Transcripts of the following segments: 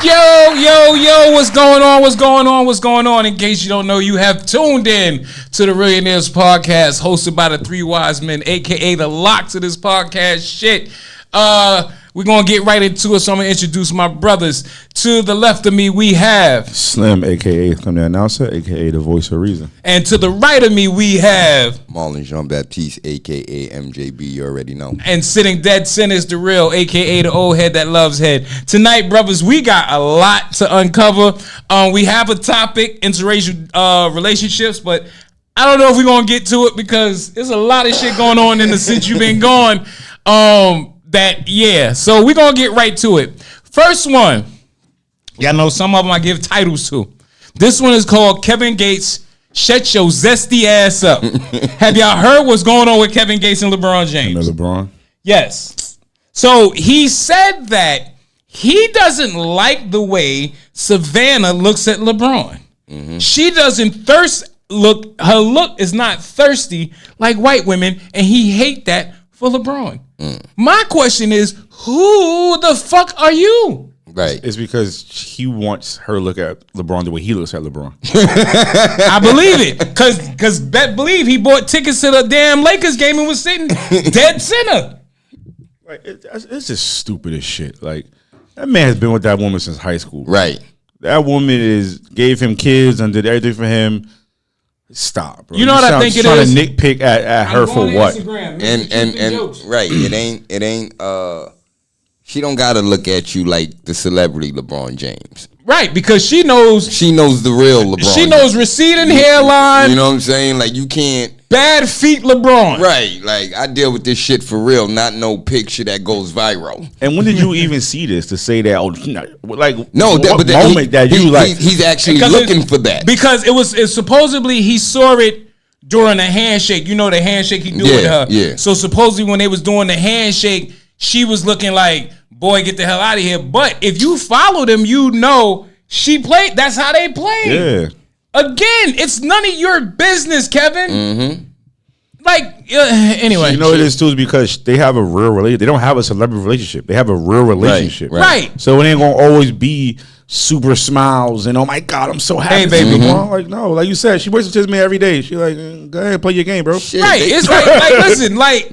Yo, what's going on? In case you don't know, you have tuned in to the Reallionaires Podcast, hosted by the three wise men, a.k.a. the locks of this podcast shit. We're going to get right into it, so I'm going to introduce my brothers. To the left of me, we have... Slim, a.k.a. I'm the announcer, a.k.a. the voice of reason. And to the right of me, we have... Marlon Jean-Baptiste, a.k.a. MJB, you already know. And sitting dead center is the real, a.k.a. the old head that loves head. Tonight, brothers, we got a lot to uncover. We have a topic, interracial relationships, but I don't know if we're going to get to it because there's a lot of shit going on in the since you've been gone. So we're going to get right to it. First one, y'all know some of them I give titles to. This one is called Kevin Gates, Shut Your Zesty Ass Up. Have y'all heard what's going on with Kevin Gates and LeBron James? LeBron? Yes. So he said that he doesn't like the way Savannah looks at LeBron. Mm-hmm. She doesn't her look is not thirsty like white women, and he hate that for LeBron. My question is, who the fuck are you? Right. It's because he wants her to look at LeBron the way he looks at LeBron. I believe it. Because believe he bought tickets to the damn Lakers game and was sitting dead center. Like, it's just stupid as shit. Like, that man has been with that woman since high school. Right. That woman gave him kids and did everything for him. Stop, bro. You know what I think it is? Trying to nitpick at her for what? And right, it ain't she don't gotta look at you like the celebrity LeBron James. Right, because she knows the real LeBron. She knows receding hairline. You know what I'm saying? Like, you can't bad feet LeBron. Right, like, I deal with this shit for real, not no picture that goes viral. And when did you even see this to say that? He's actually looking for that because it's supposedly he saw it during a handshake. You know the handshake he do with her. Yeah. So supposedly when they was doing the handshake, she was looking like, boy, get the hell out of here. But if you follow them, you know she played. That's how they played. Yeah. Again, it's none of your business, Kevin. Mm-hmm. Like, anyway. You know it is too, is because they have a real relationship. They don't have a celebrity relationship. They have a real relationship. Right. So it ain't going to always be super smiles and, oh my God, I'm so happy. Hey, baby. Mm-hmm. Like, no, like you said, she works with his man every day. She like, go ahead, play your game, bro. Shit, right. It's like listen, like,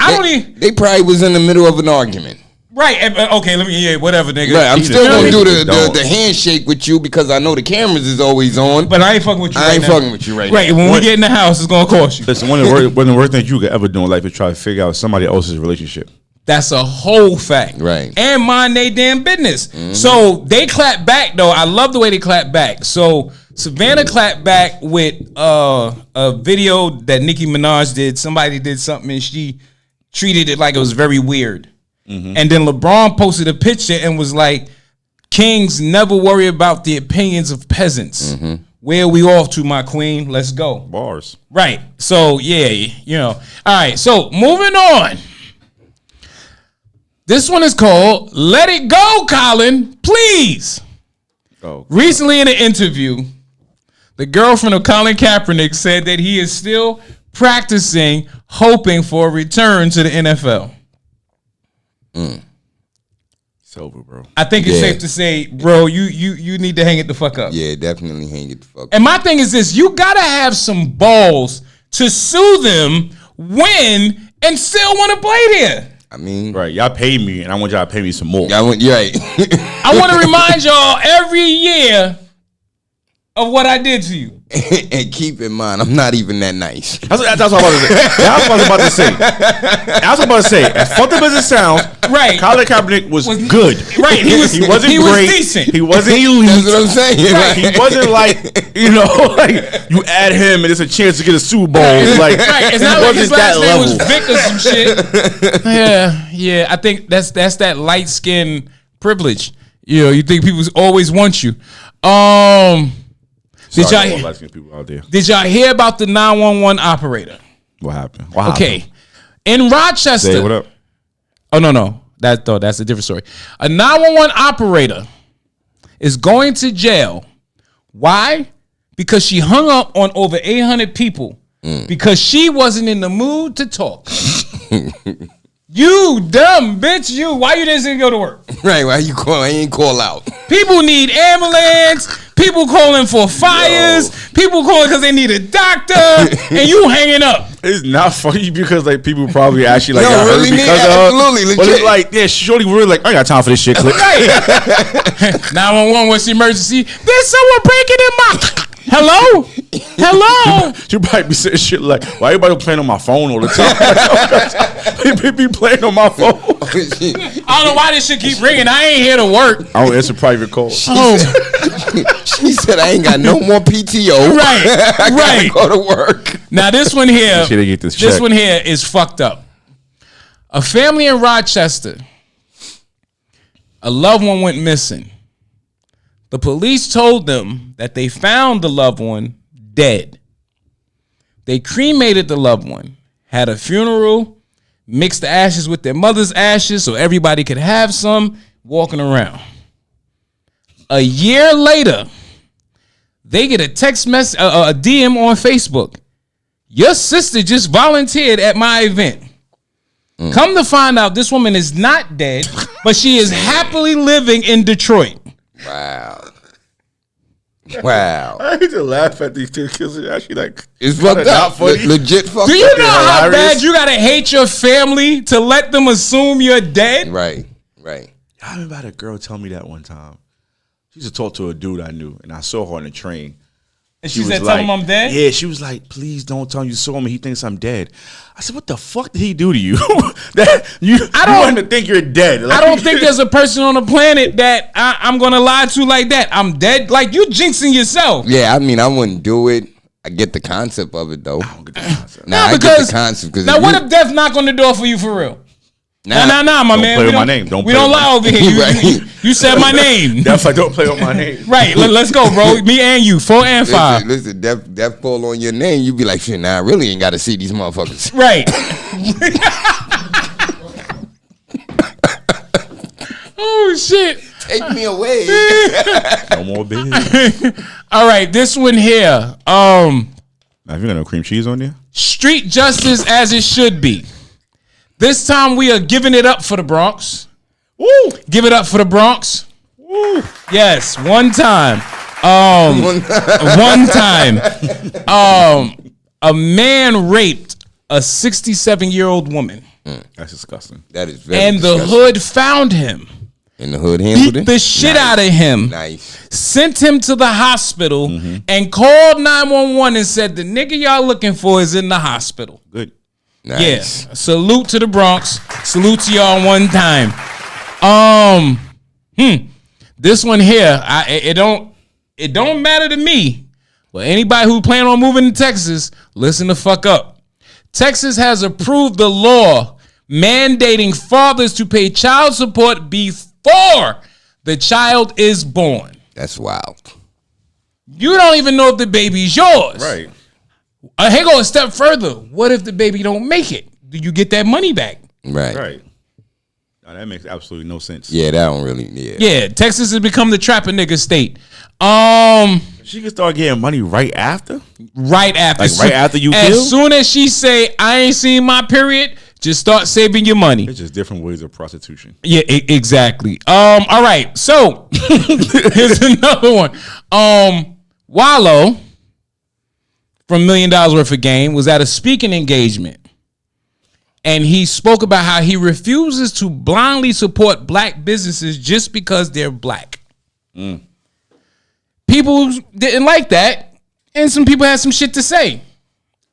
they probably was in the middle of an argument. Right. Okay, whatever, nigga. Right, I'm still going to do the handshake with you because I know the cameras is always on. But I ain't fucking with you right now. Right, when we get in the house, it's going to cost you. Listen, one of the worst things you could ever do in life is try to figure out somebody else's relationship. That's a whole fact. Right. And mind they damn business. Mm-hmm. So they clap back, though. I love the way they clap back. So Savannah clapped back with a video that Nicki Minaj did. Somebody did something and she treated it like it was very weird. Mm-hmm. And then LeBron posted a picture and was like, kings never worry about the opinions of peasants. Mm-hmm. Where are we off to, my queen? Let's go. Bars. Right. So, yeah, you know. All right. So, moving on. This one is called Let It Go, Colin, Please. Oh. Recently in an interview, the girlfriend of Colin Kaepernick said that he is still practicing, hoping for a return to the NFL. It's over, bro. I think it's safe to say, bro, you need to hang it the fuck up. Yeah, definitely hang it the fuck up. And my thing is this, you gotta have some balls to sue them, win, and still want to play there. I mean, right, y'all pay me, and I want y'all to pay me some more. Right. I want to remind y'all every year of what I did to you. And keep in mind, I'm not even that nice. That's what I was about to say. As fucked up as it sounds, right? Colin Kaepernick was good. Right, he wasn't great. Was decent. He wasn't elite. That's what I'm saying. Right. He wasn't like, like you add him and it's a chance to get a Super Bowl. Like, right. It's not like his last name was Vic or some shit. Yeah. I think that's that light skin privilege. You know, you think people always want you. Did y'all hear about the 911 operator? What happened? Okay. In Rochester. Say what up? Oh, no. That's a different story. A 911 operator is going to jail. Why? Because she hung up on over 800 people because she wasn't in the mood to talk. You dumb bitch, you. Why you didn't go to work? Right, why you call? I ain't call out. People need ambulance. People calling for fires. People calling because they need a doctor. And you hanging up. It's not funny because like people probably actually like got really hurt because of absolutely legit. But it's like, yeah, shorty really like, I ain't got time for this shit. Click. Right. 911, what's the emergency? There's someone breaking in my. Hello? Hello? You probably be saying shit like, why everybody playing on my phone all the time? They be playing on my phone. I don't know why this shit keep ringing. I ain't here to work. I don't answer private calls. She said, I ain't got no more PTO. Right. I gotta go to work. Now this one here, this one here is fucked up. A family in Rochester, a loved one went missing. The police told them that they found the loved one dead. They cremated the loved one, had a funeral, mixed the ashes with their mother's ashes so everybody could have some, walking around. A year later, they get a text message, a DM on Facebook. Your sister just volunteered at my event. Come to find out, this woman is not dead, but she is happily living in Detroit. Wow. I hate to laugh at these two because it's actually like, it's fucked up. Legit fucked up. Do you know how bad you gotta hate your family to let them assume you're dead? Right. I remember I had a girl tell me that one time. She used to talk to a dude I knew, and I saw her on the train. And she said, tell him I'm dead? Yeah, she was like, please don't tell him you saw him. He thinks I'm dead. I said, what the fuck did he do to you? You want him to think you're dead. Like, I don't think there's a person on the planet that I'm going to lie to like that. I'm dead. Like, you jinxing yourself. Yeah, I mean, I wouldn't do it. I get the concept of it, though. I don't get the concept. I get the concept. Now, what if death knock on the door for you for real? Nah, my don't man. Play with my name. Don't we play don't with lie over here. You said my name. That's like, don't play with my name. Right. Let's go, bro. Me and you. 4 and 5. Listen, death call on your name. You be like, shit, nah, I really ain't got to see these motherfuckers. Right. Oh, shit. Take me away. No more business. All right. This one here. Now, if you got no cream cheese on there? Street justice as it should be. This time we are giving it up for the Bronx. Woo! Give it up for the Bronx. Woo! Yes, one time. One time. A man raped a 67-year-old woman. That's disgusting. That is very And disgusting. the hood found him. And the hood handled Beat it? the shit out of him. Nice. Sent him to the hospital and called 911 and said, the nigga y'all looking for is in the hospital. Good. Nice. Yeah. Salute to the Bronx. Salute to y'all one time. This one here, it don't matter to me. Well, anybody who plan on moving to Texas, listen the fuck up. Texas has approved the law mandating fathers to pay child support before the child is born. That's wild. You don't even know if the baby's yours. Right. Here go a step further. What if the baby don't make it? Do you get that money back? Right. No, that makes absolutely no sense. Yeah, that don't really. Yeah, Texas has become the trapper nigga state. She can start getting money right after? Right after. Like right after you As kill? soon as she say, I ain't seen my period, just start saving your money. It's just different ways of prostitution. Yeah, exactly. All right. So here's another one. Wallow from $1 Million Worth of Game was at a speaking engagement. And he spoke about how he refuses to blindly support black businesses just because they're black. People didn't like that. And some people had some shit to say.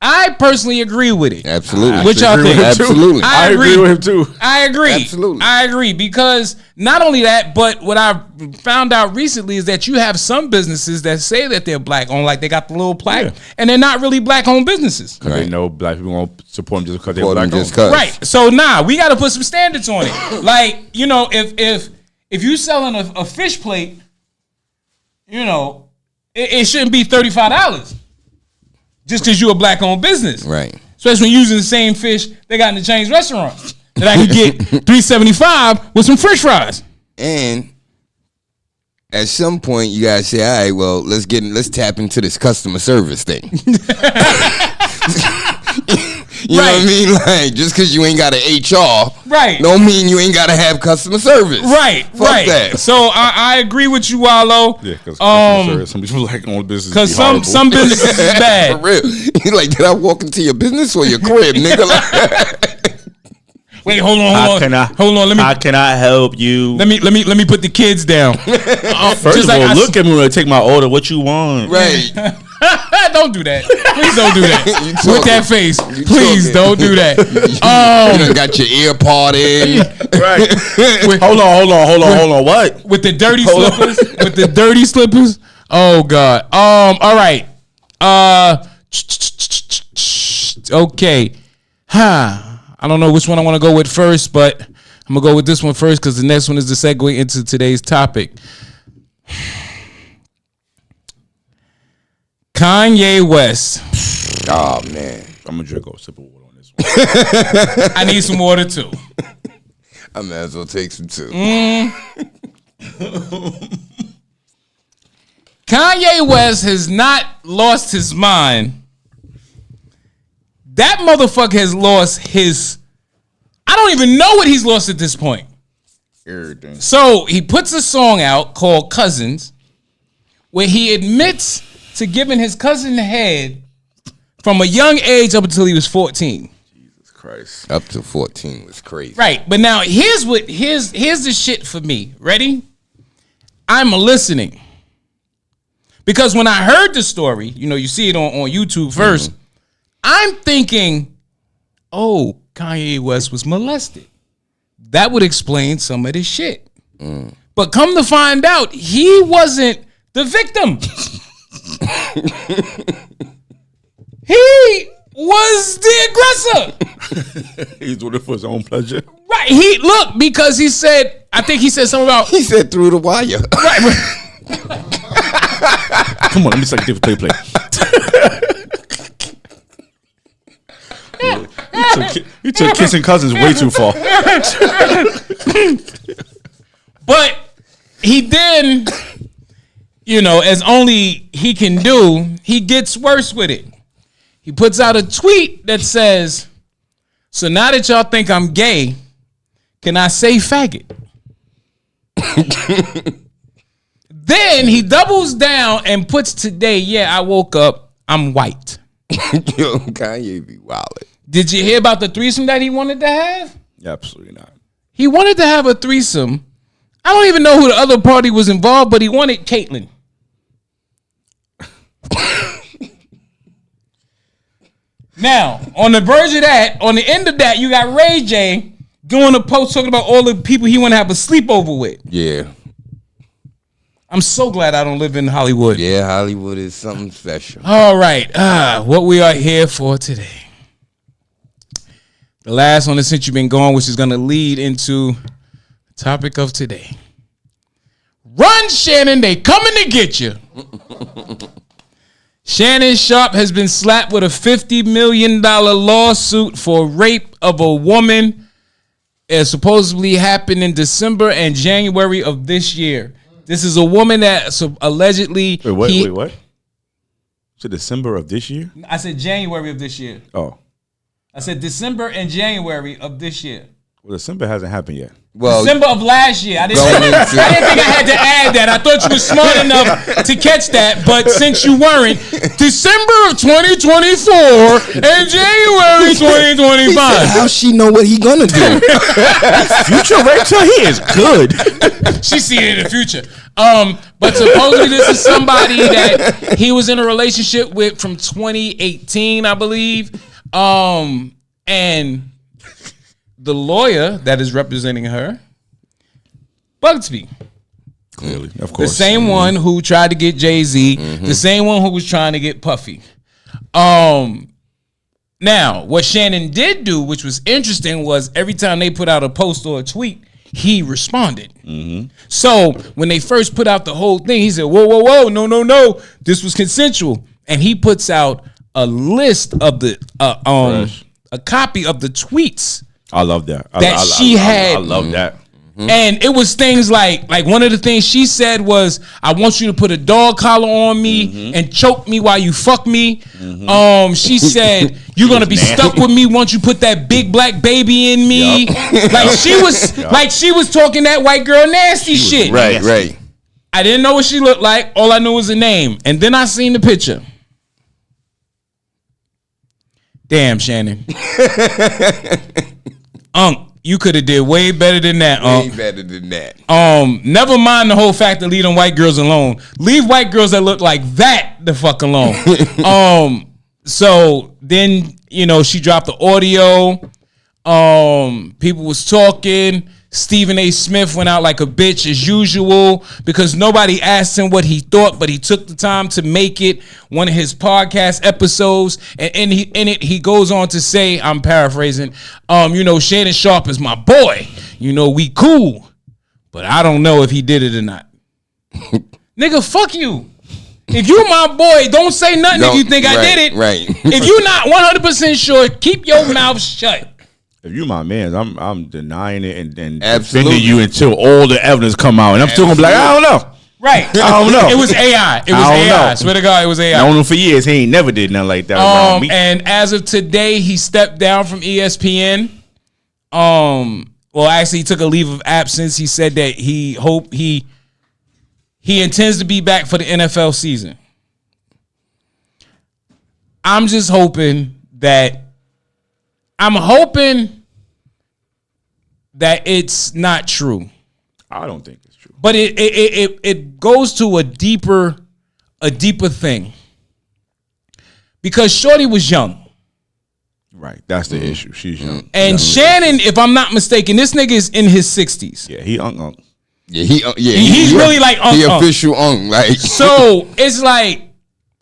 I personally agree with it. Absolutely. What y'all think? Absolutely. I agree with him too. I agree. Absolutely. I agree because not only that, but what I found out recently is that you have some businesses that say that they're black owned, like they got the little plaque, and they're not really black owned businesses. Because they know black people won't support them just because they're Support black them just owned. 'cause. Right. So we got to put some standards on it. Like, you know, if you selling a fish plate, you know, it shouldn't be $35 just because you're a black owned business. Right. Especially when using the same fish they got in the Chinese restaurants that I could get $3.75 with some French fries. And at some point, you gotta say, all right, well, let's tap into this customer service thing. You know what I mean? Like, just because you ain't got an HR, don't mean you ain't got to have customer service. Fuck that. So I agree with you, Wallo. Yeah, because customer service, some people like on business. Because some businesses is bad. For real. You like, did I walk into your business or your crib, nigga? Wait, hold on. How can I help you? Let me put the kids down. First of all, look at me when I take my order. What you want? Right. Don't do that. Please don't do that. With that face. Please don't do that. You done got your ear part in. Right. Hold on. What? With the dirty slippers. With the dirty slippers. Oh God. All right. Okay. I don't know which one I want to go with first, but I'm gonna go with this one first because the next one is the segue into today's topic. Kanye West. Oh man, I'm gonna drink a sip of water on this one. I need some water too. I might as well take some too. Kanye West has not lost his mind. That motherfucker has lost his. I don't even know what he's lost at this point. Everything. So he puts a song out called Cousins, where he admits to giving his cousin head from a young age up until he was 14. Jesus Christ. Up to 14 was crazy. Right, but now here's the shit for me. Ready? I'm listening. Because when I heard the story, you see it on YouTube first, I'm thinking, oh, Kanye West was molested. That would explain some of this shit. But come to find out, he wasn't the victim. He was the aggressor. He's doing it for his own pleasure. Right. Because he said, I think he said something about. He said through the wire. Right. Come on, let me suck a play. You took kissing cousins way too far. But he then, as only he can do, he gets worse with it. He puts out a tweet that says, "So now that y'all think I'm gay, can I say faggot?" Then he doubles down and puts today, "Yeah, I woke up, I'm white." Yo, Kanye be wildin'. Did you hear about the threesome that he wanted to have? Absolutely not. He wanted to have a threesome. I don't even know who the other party was involved, but he wanted Caitlyn. Now, on the verge of that, on the end of that, you got Ray J doing a post talking about all the people he want to have a sleepover with. Yeah. I'm so glad I don't live in Hollywood. Yeah, Hollywood is something special. All right. What we are here for today. The last one is Since You've Been Gone, which is going to lead into the topic of today. Run, Shannon. They coming to get you. Shannon Sharpe has been slapped with a $50 million lawsuit for rape of a woman. It supposedly happened in December and January of this year. This is a woman that allegedly... Wait, what? So December of this year? I said January of this year. Oh. I said December and January of this year. Well, December hasn't happened yet. Well, December of last year. I didn't think I had to add that. I thought you were smart enough to catch that, but since you weren't, December of 2024 and January 2025. How she know what he gonna do? Future Rachel, he is good. She see it in the future. But supposedly this is somebody that he was in a relationship with from 2018, I believe. And the lawyer that is representing her, Bugsby. Clearly, of course. The same one who tried to get Jay-Z, the same one who was trying to get Puffy. Now, what Shannon did do, which was interesting, was every time they put out a post or a tweet, he responded. So when they first put out the whole thing, he said, whoa, no, this was consensual. And he puts out a list of the, a copy of the tweets. I love that. She had. I love that. And it was things like one of the things she said was, "I want you to put a dog collar on me and choke me while you fuck me." She said, You're gonna be stuck with me once you put that big black baby in me. Yep. Like she was talking that white girl nasty shit. Right. I didn't know what she looked like. All I knew was the name. And then I seen the picture. Damn, Shannon. You could have did way better than that. Way better than that. Never mind the whole fact that leave them white girls alone. Leave white girls that look like that the fuck alone. So then, she dropped the audio. People was talking. Stephen A. Smith went out like a bitch as usual because nobody asked him what he thought, but he took the time to make it one of his podcast episodes. And in it, he goes on to say, I'm paraphrasing, Shannon Sharpe is my boy. We cool. But I don't know if he did it or not. Nigga, fuck you. If you my boy, don't say nothing if you think I did it. Right. If you're not 100% sure, keep your mouth shut. If you my man, I'm denying it and defending you until all the evidence come out, and I'm still gonna be like, I don't know. Right. I don't know. It was AI. I swear to God, it was AI. I known him for years. He ain't never did nothing like that around me. And as of today, he stepped down from ESPN. Well, actually, he took a leave of absence. He said that he intends to be back for the NFL season. I'm just hoping that it's not true. I don't think it's true. But it goes to a deeper thing. Because Shorty was young. Right. That's the issue. She's young. And Shannon, if I'm not mistaken, this nigga is in his 60s. Yeah, he Yeah, he's really like the official like. So it's like,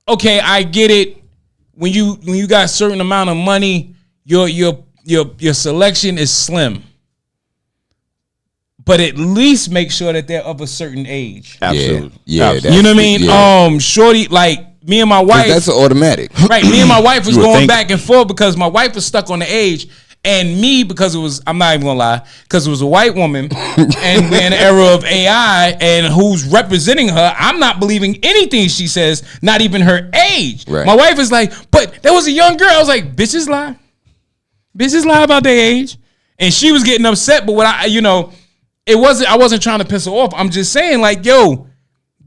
okay, I get it. When you got a certain amount of money, your selection is slim. But at least make sure that they're of a certain age. Absolutely. Yeah. You know what I mean? Yeah. Shorty, like me and my wife. That's an automatic. Right. Me and my wife was going back and forth because my wife was stuck on the age. And me, because it was, I'm not even gonna lie, because it was a white woman and we're in the era of AI and who's representing her, I'm not believing anything she says, not even her age. Right. My wife is like, but there was a young girl. I was like, bitches lie. Bitches lie about their age. And she was getting upset, but what I wasn't trying to piss her off. I'm just saying, like, yo,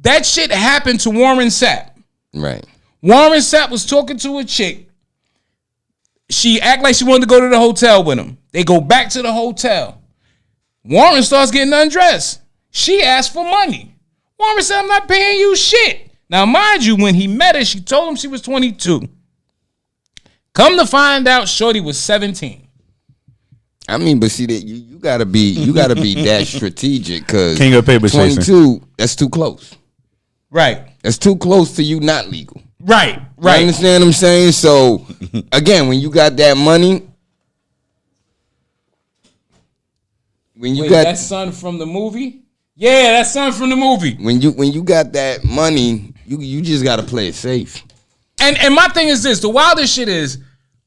that shit happened to Warren Sapp. Right. Warren Sapp was talking to a chick. She act like she wanted to go to the hotel with him. They go back to the hotel. Warren starts getting undressed. She asked for money. Warren said, I'm not paying you shit. Now, mind you, when he met her, she told him she was 22. Come to find out, Shorty was 17. I mean, but see that you gotta be that strategic because King of paper 22, that's too close. Right. That's too close to you not legal. Right. You understand what I'm saying? So again, when you got that money, that son from the movie? Yeah, that son from the movie. When you got that money, you just gotta play it safe. And my thing is this: the wildest shit is,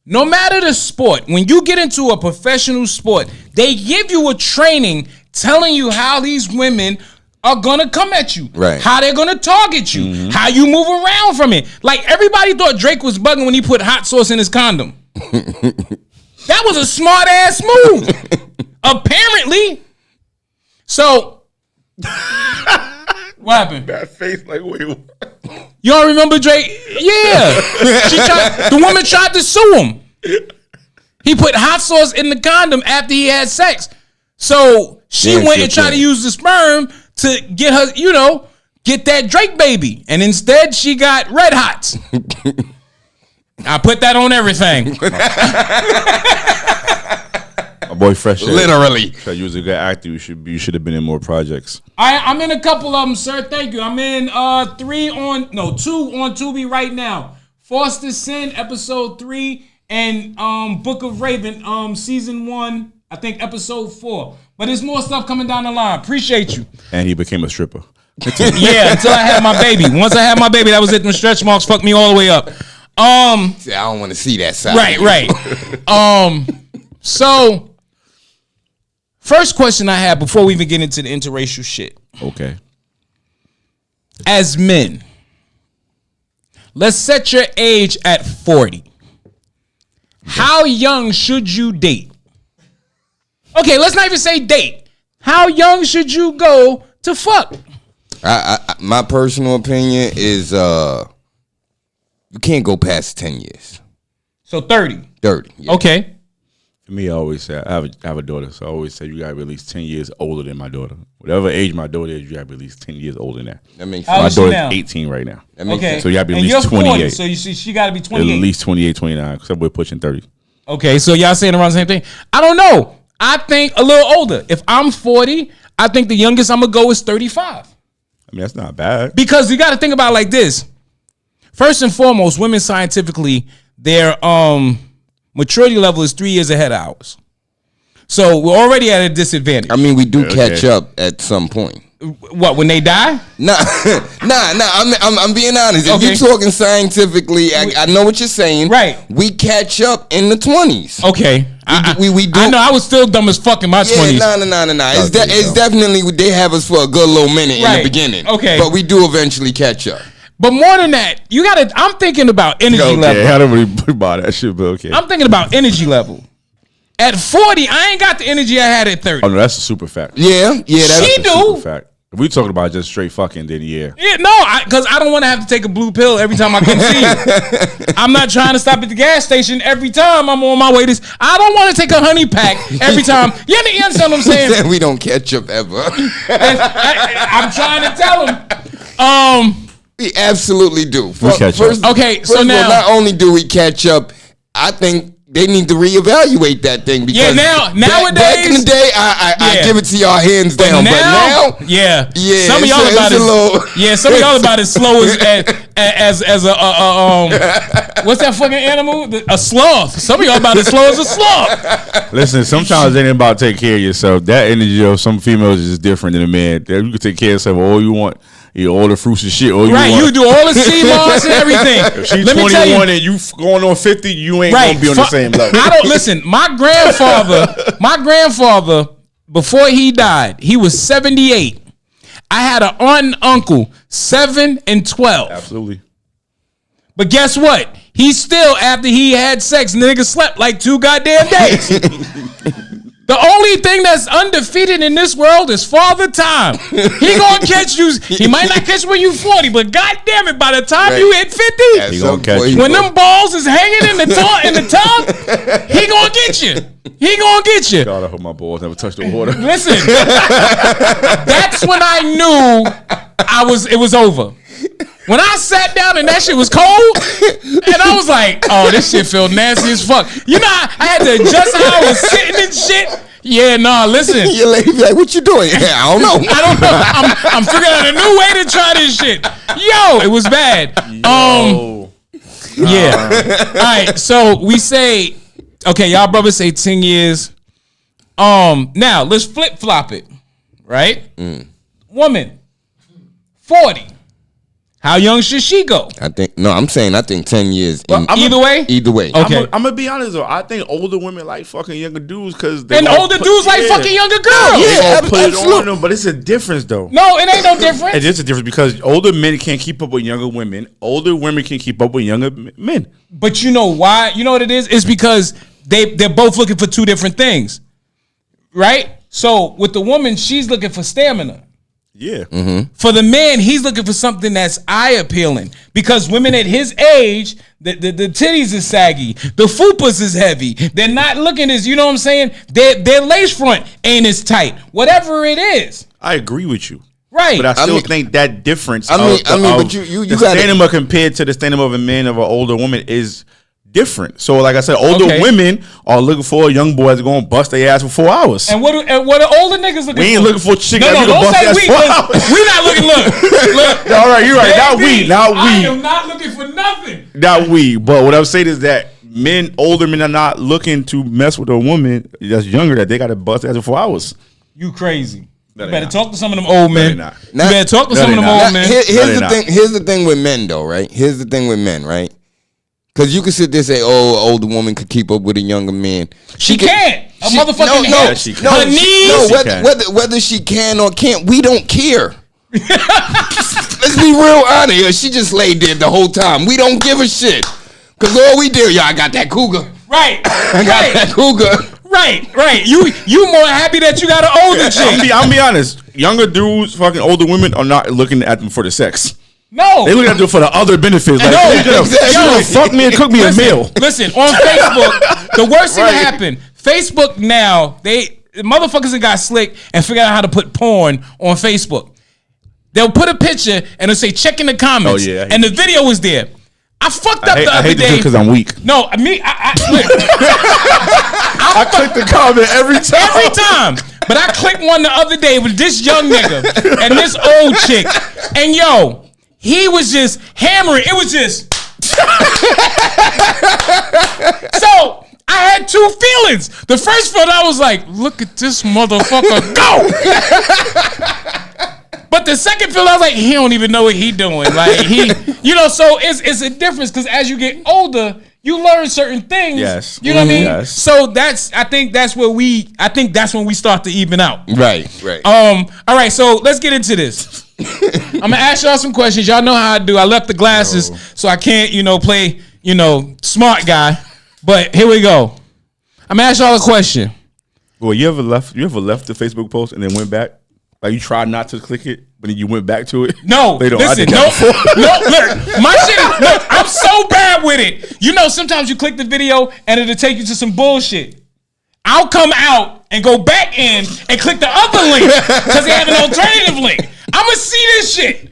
no matter the sport, when you get into a professional sport, they give you a training telling you how these women are gonna come at you, right? How they're gonna target you, how you move around from it. Like everybody thought Drake was bugging when he put hot sauce in his condom. That was a smart ass move, apparently. So, what happened? That face, like, wait. You don't remember Drake? Yeah, the woman tried to sue him. He put hot sauce in the condom after he had sex. So she went and tried to use the sperm to get her, get that Drake baby. And instead she got red hots. I put that on everything. My boy Fresh. Literally. You was a good actor. You should have been in more projects. I'm in a couple of them, sir. Thank you. I'm in 2 on Tubi right now. Foster's Sin, episode 3, and Book of Raven, season 1, I think episode 4. But there's more stuff coming down the line. Appreciate you. And he became a stripper. Yeah, until I had my baby. Once I had my baby, that was it. Them stretch marks fucked me all the way up. See, I don't want to see that side. Right. So, first question I have before we even get into the interracial shit. Okay. As men, let's set your age at 40. How young should you date? Okay, let's not even say date. How young should you go to fuck? My personal opinion is you can't go past 10 years. So 30. 30. Yeah. Okay. For me, I always say I have a daughter, so I always say you gotta be at least 10 years older than my daughter. Whatever age my daughter is, you gotta be at least 10 years older than that. That makes How sense. My old is she daughter's now? 18 right now. That makes sense. So you gotta be at And least you're 28. 40, so she got to be 28. At least 28, 29, because we're pushing 30. Okay, so y'all saying around the same thing. I don't know. I think a little older. If I'm 40, I think the youngest I'm gonna go is 35. I mean, that's not bad. Because you got to think about it like this. First and foremost, women scientifically, their maturity level is 3 years ahead of ours. So we're already at a disadvantage. I mean, we do catch up at some point. What, when they die? Nah. I'm being honest. If Okay. you're talking scientifically, I know what you're saying. Right. We catch up in the 20s. Okay. We do. I know I was still dumb as fuck in my 20s. No. It's definitely they have us for a good little minute in the beginning. Okay. But we do eventually catch up. But more than that, I'm thinking about energy level. I don't really buy that shit, but okay. I'm thinking about energy level. At 40, I ain't got the energy I had at 30. Oh, no, that's a super fact. Yeah. That's She a do. super fact. If we talking about just straight fucking, then yeah. Yeah, no, because I don't want to have to take a blue pill every time I come see you. I'm not trying to stop at the gas station every time I'm on my way. I don't want to take a honey pack every time. You understand what I'm saying? We don't catch up ever. I'm trying to tell him. We absolutely do. catch up. Okay, so first now of all, not only do we catch up, I think they need to reevaluate that thing because nowadays back in the day, I give it to y'all hands down, but now yeah, yeah, some of y'all some of y'all about as slow as a what's that fucking animal? A sloth. Some of y'all about as slow as a sloth. Listen, sometimes it ain't about taking care of yourself. That energy of some females is just different than a man. You can take care of yourself all you want. Eat all the fruits and shit. You do all the sea moss and everything. If she's 21 and you going on 50, you ain't gonna be on the same level. I don't listen. My grandfather, before he died, he was 78. I had an aunt and uncle, 7 and 12. Absolutely. But guess what? He still, after he had sex, nigga slept like 2 goddamn days. The only thing that's undefeated in this world is Father Time. He gonna catch you. He might not catch you when you 40, but goddamn it, by the time you hit 50, he gonna catch you. When them balls is hanging in the tub, he gonna get you. He gonna get you. God, I hope my balls never touch the water. Listen, that's when I knew it was over. When I sat down and that shit was cold, and I was like, oh, this shit feel nasty as fuck. You know, I had to adjust how I was sitting and shit. Yeah, nah, listen. Your lady be like, what you doing? Yeah, I don't know. I'm figuring out a new way to try this shit. Yo, it was bad. Yeah. All right, so we say, okay, y'all brothers say 10 years. Now, let's flip-flop it, right? Woman, 40. How young should she go? I think 10 years. Either way? Either way. Okay. I'm gonna be honest though. I think older women like fucking younger dudes because older dudes like fucking younger girls. Yeah, put it on them, but it's a difference though. No, it ain't no difference. It is a difference because older men can't keep up with younger women. Older women can keep up with younger men. But you know why? You know what it is? It's because they're both looking for 2 different things, right? So with the woman, she's looking for stamina. Yeah. Mm-hmm. For the man, he's looking for something that's eye appealing because women at his age, the titties is saggy, the fupas is heavy. They're not looking as, you know what I'm saying? Their lace front ain't as tight. Whatever it is. I agree with you. Right. But I still think that difference but you the got stamina compared to the stamina of a man of an older woman is different. So like I said, older women are looking for a young boy that's going to bust their ass for 4 hours. And what are older niggas looking for? We ain't looking for a chick No, that don't bust say ass we. 4 hours. We not looking, look. All right, you're right. Not we. I am not looking for nothing. Not we. But what I'm saying is that older men are not looking to mess with a woman that's younger that they got to bust ass for 4 hours. You crazy. No, You better not. talk to some of them old men. No, You better talk to some of them old men. Here's the thing. Here's the thing with men, though, right? Here's the thing with men, right? Because you can sit there and say, "Oh, an older woman could keep up with a younger man." She can't. Motherfucking Yeah, she can. her knees. Whether she can or can't, we don't care. Let's be real out of here. She just laid there the whole time. We don't give a shit. Because all we do, y'all got that cougar. Right. I got that cougar. Right. You more happy that you got an older chick. I'll be honest. Younger dudes, fucking older women are not looking at them for the sex. No. They look at them for the other benefits. Like, fuck me and cook me a meal. Listen, on Facebook, the worst thing that happened, Facebook now, motherfuckers that got slick and figured out how to put porn on Facebook. They'll put a picture and they'll say, check in the comments. Oh, yeah. And the video was there. I fucked up the other day. I hate to because I'm weak. No, me, I click the comment every time. Every time. But I clicked one the other day with this young nigga and this old chick. And yo, he was just hammering. It was just. So I had two feelings. The first feeling, I was like, look at this motherfucker go. But the second feeling, I was like, he don't even know what he doing. Like so it's a difference because as you get older, you learn certain things. Yes. You know what I mean? Yes. So I think that's when we start to even out. Right. All right, so let's get into this. I'm gonna ask y'all some questions. Y'all know how I do. I left the glasses, so I can't, play, smart guy. But here we go. I'm gonna ask y'all a question. Well, you ever left the Facebook post and then went back? Like you tried not to click it, but then you went back to it? No, listen, no, look, my shit, look, I'm so bad with it. Sometimes you click the video and it'll take you to some bullshit. I'll come out and go back in and click the other link because they have an alternative link. I'm gonna see this shit.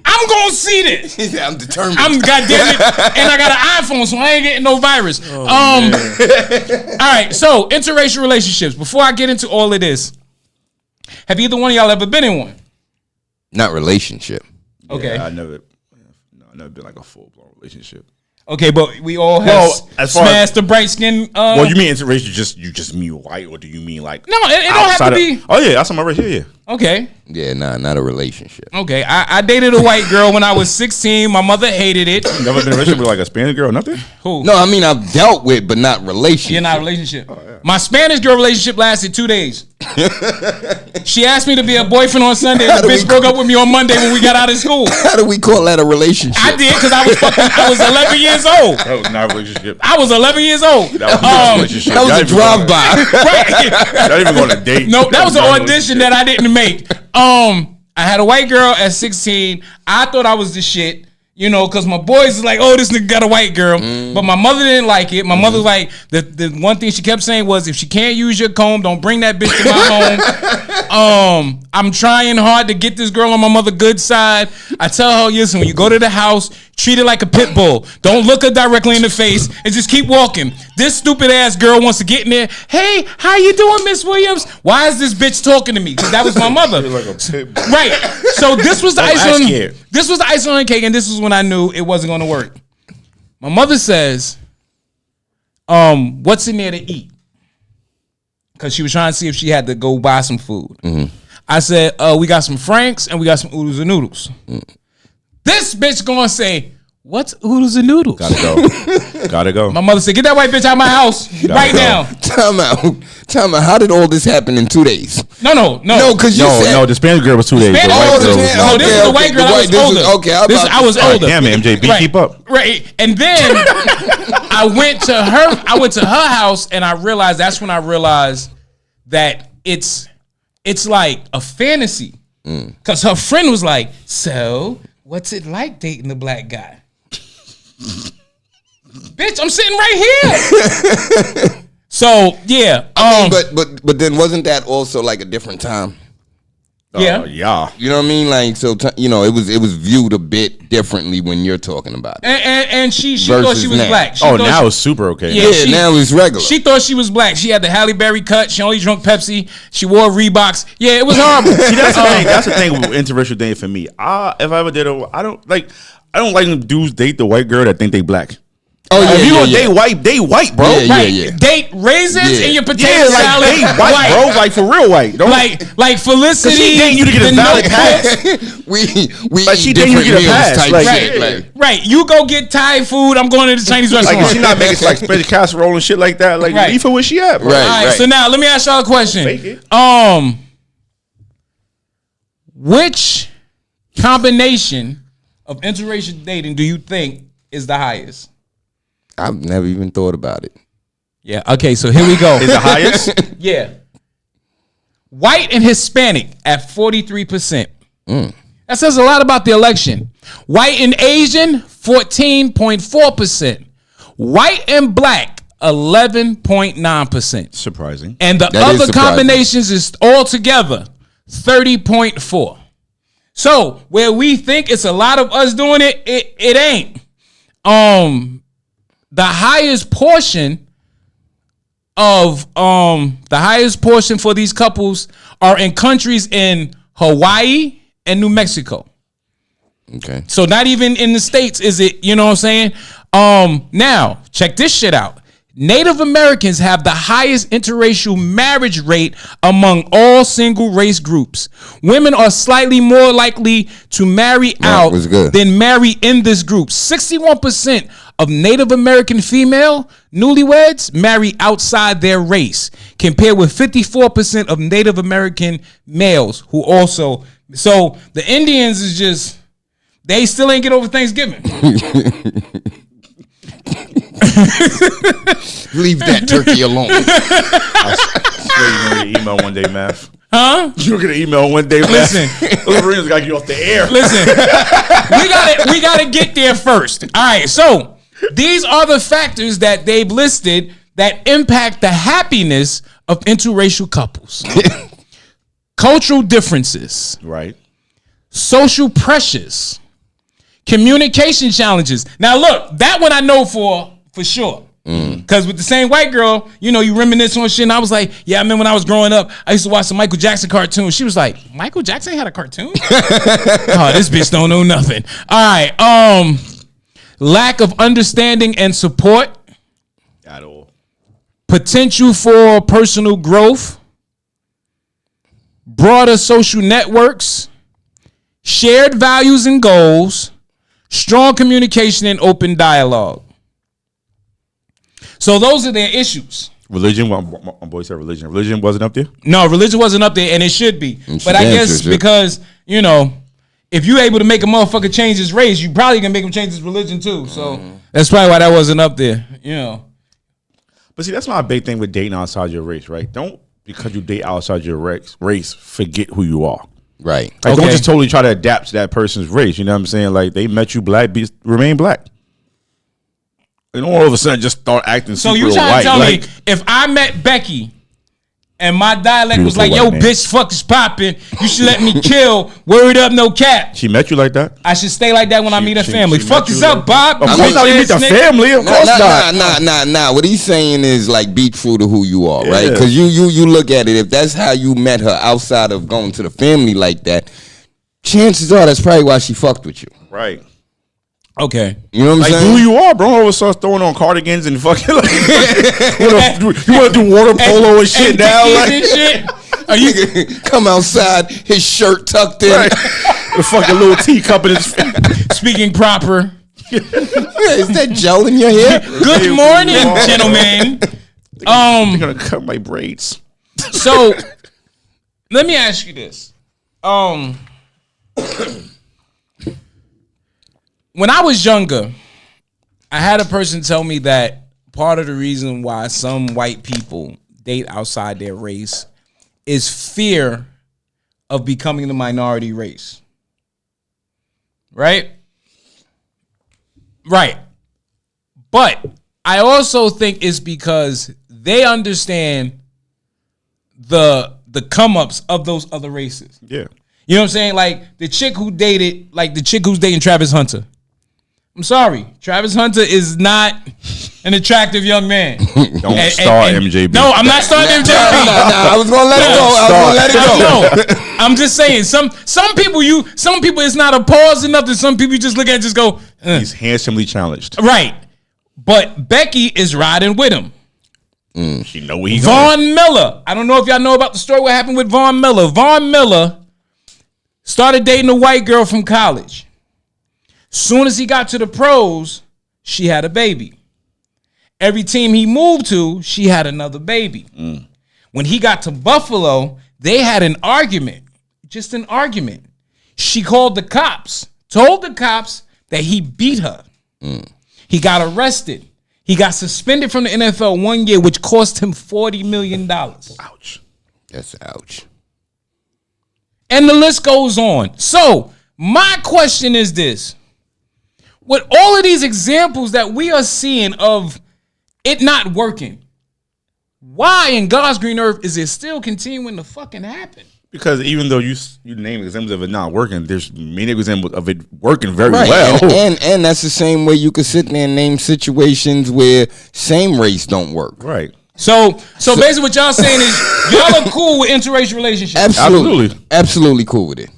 I'm gonna see this. I'm determined. I'm goddamn it, and I got an iPhone, so I ain't getting no virus. All right, so interracial relationships. Before I get into all of this, have either one of y'all ever been in one? Not relationship. Okay, yeah, I've never been like a full blown relationship. Okay, but we all have smashed the bright skin. Well, you mean interracial? You just mean white, or do you mean like no? It don't have to be. Oh yeah, that's my right here. Yeah. Okay. Yeah, not a relationship. Okay, I dated a white girl when I was 16. My mother hated it. You never been in a relationship with like a Spanish girl, nothing? Who? No, I mean I've dealt with, but not relationship. You're not a relationship. Oh, yeah. My Spanish girl relationship lasted 2 days. She asked me to be a boyfriend on Sunday. And the bitch broke up with me on Monday when we got out of school. How do we call that a relationship? I did because I was 11 years old. That was not a relationship. I was 11 years old. That was not a relationship. That was a drive-by. Right. Not even going on a date. No, that was an audition that I didn't make. I had a white girl at 16. I thought I was the shit. Because my boys is like, oh, this nigga got a white girl. But my mother didn't like it. My mother was like, the one thing she kept saying was, if she can't use your comb, don't bring that bitch to my home. I'm trying hard to get this girl on my mother's good side. I tell her, listen, when you go to the house, treat her like a pit bull. Don't look her directly in the face and just keep walking. This stupid ass girl wants to get in there. Hey, how you doing, Miss Williams? Why is this bitch talking to me? Because that was my mother. Like a pit bull. Right. So this was the icing on the cake, and this was when I knew it wasn't going to work. My mother says, what's in there to eat? Because she was trying to see if she had to go buy some food. Mm-hmm. I said, we got some Franks and we got some oodles and noodles. This bitch gonna say, what's oodles and noodles? Gotta go. My mother said, get that white bitch out of my house right now. Time out. How did all this happen in 2 days? No, because you said the Spanish girl was 2 days. This is the white girl. I was older. Damn it, MJB, right. Keep up. Right, and then I went to her house, and that's when I realized that it's like a fantasy. Because her friend was like, so what's it like dating a black guy? Bitch, I'm sitting right here. So yeah, I mean, but then wasn't that also like a different time? Yeah. Yeah. You know what I mean? Like, so, it was viewed a bit differently when you're talking about it. And she thought she was black. Now it's super okay. Yeah, now it's regular. She thought she was black. She had the Halle Berry cut. She only drank Pepsi. She wore Reeboks. Yeah, it was horrible. See, that's the thing with interracial dating for me. If I ever did I don't like them dudes date the white girl that think they black. Oh yeah, if you gonna they white, bro. Yeah. Date raisins in your potato salad. They white, bro. Like for real white. Don't like Felicity. She dating you to get a valid pass. we like she dating you to get a pass. Right. You go get Thai food. I'm going to the Chinese restaurant. Like she not making like spaghetti casserole and shit like that. Like leave her where she at, bro. Right. So now let me ask y'all a question. Which combination of interracial dating do you think is the highest? I've never even thought about it. Yeah. Okay. So here we go. Is the highest? Yeah. White and Hispanic at 43%. That says a lot about the election. White and Asian, 14.4%. White and black, 11.9%. Surprising. And the other combinations is altogether 30.4. So where we think it's a lot of us doing it, it ain't. The highest portion for these couples are in countries in Hawaii and New Mexico. Okay. So not even in the States is it, you know what I'm saying? Now, check this shit out. Native Americans have the highest interracial marriage rate among all single race groups. Women are slightly more likely to marry out than marry in this group. 61% of Native American female newlyweds marry outside their race, compared with 54% of Native American males who also. So the Indians is just, they still ain't get over Thanksgiving. Leave that turkey alone. You're gonna get an email one day, Math. Huh? You're gonna email one day, Math. Listen, those Marines got you off the air. Listen, we gotta get there first. All right, so these are the factors that they've listed that impact the happiness of interracial couples. Cultural differences, right? Social pressures, communication challenges. Now, look, that one I know for sure. Because with the same white girl, you know, you reminisce on shit. And I was like, yeah, I remember when I was growing up, I used to watch some Michael Jackson cartoons. She was like, Michael Jackson had a cartoon? Oh, this bitch don't know nothing. All right. Lack of understanding and support. At all. Potential for personal growth. Broader social networks. Shared values and goals. Strong communication and open dialogue. So those are their issues. Religion, my boy said religion. Religion wasn't up there? No, religion wasn't up there, and it should be. But I guess because, you know, if you're able to make a motherfucker change his race, you probably can make him change his religion too. So that's probably why that wasn't up there, you know. But see, that's my big thing with dating outside your race, right? Don't, because you date outside your race, forget who you are. Right. Like, don't just totally try to adapt to that person's race. You know what I'm saying? Like, they met you black, remain black. And all of a sudden just start acting super white. So you trying to tell me, if I met Becky and my dialect was like, yo, bitch, fuck is popping, you should let me kill, word up, no cap. She met you like that? I should stay like that when I meet her family. Fuck is up, Bob? Of course not, you meet the family. Of course not. Nah. What he's saying is, like, be true to who you are, right? Because you look at it, if that's how you met her outside of going to the family like that, chances are that's probably why she fucked with you. Right. Okay. You know what I'm saying? Who you are, bro. All of a sudden throwing on cardigans and fucking like, you want to do water polo and shit now? Like, and shit? Are you come outside, his shirt tucked in. Right. The fucking little teacup in his speaking proper. Is that gel in your hair? Good morning, gentlemen. They're gonna cut my braids. So let me ask you this. When I was younger, I had a person tell me that part of the reason why some white people date outside their race is fear of becoming the minority race. Right? Right. But I also think it's because they understand the come-ups of those other races. Yeah. You know what I'm saying? Like the chick who's dating Travis Hunter. I'm sorry, Travis Hunter is not an attractive young man. Don't start MJB. No, I'm not starting MJB. I was gonna let it go. I'm just saying, some people it's not a pause enough that some people you just look at and just go, He's handsomely challenged. Right. But Becky is riding with him. She know where he's going. Von Miller. I don't know if y'all know about the story what happened with Von Miller. Von Miller started dating a white girl from college. Soon as he got to the pros, she had a baby. Every team he moved to, she had another baby. When he got to Buffalo, they had an argument. Just an argument. She called the cops, told the cops that he beat her. He got arrested. He got suspended from the NFL 1 year, which cost him $40 million. Ouch. That's ouch. And the list goes on. So, my question is this. With all of these examples that we are seeing of it not working, why in God's green earth is it still continuing to fucking happen? Because even though you name examples of it not working, there's many examples of it working very Right. well. And that's the same way you could sit there and name situations where same race don't work. Right. So basically what y'all saying is y'all are cool with interracial relationships. Absolutely cool with it.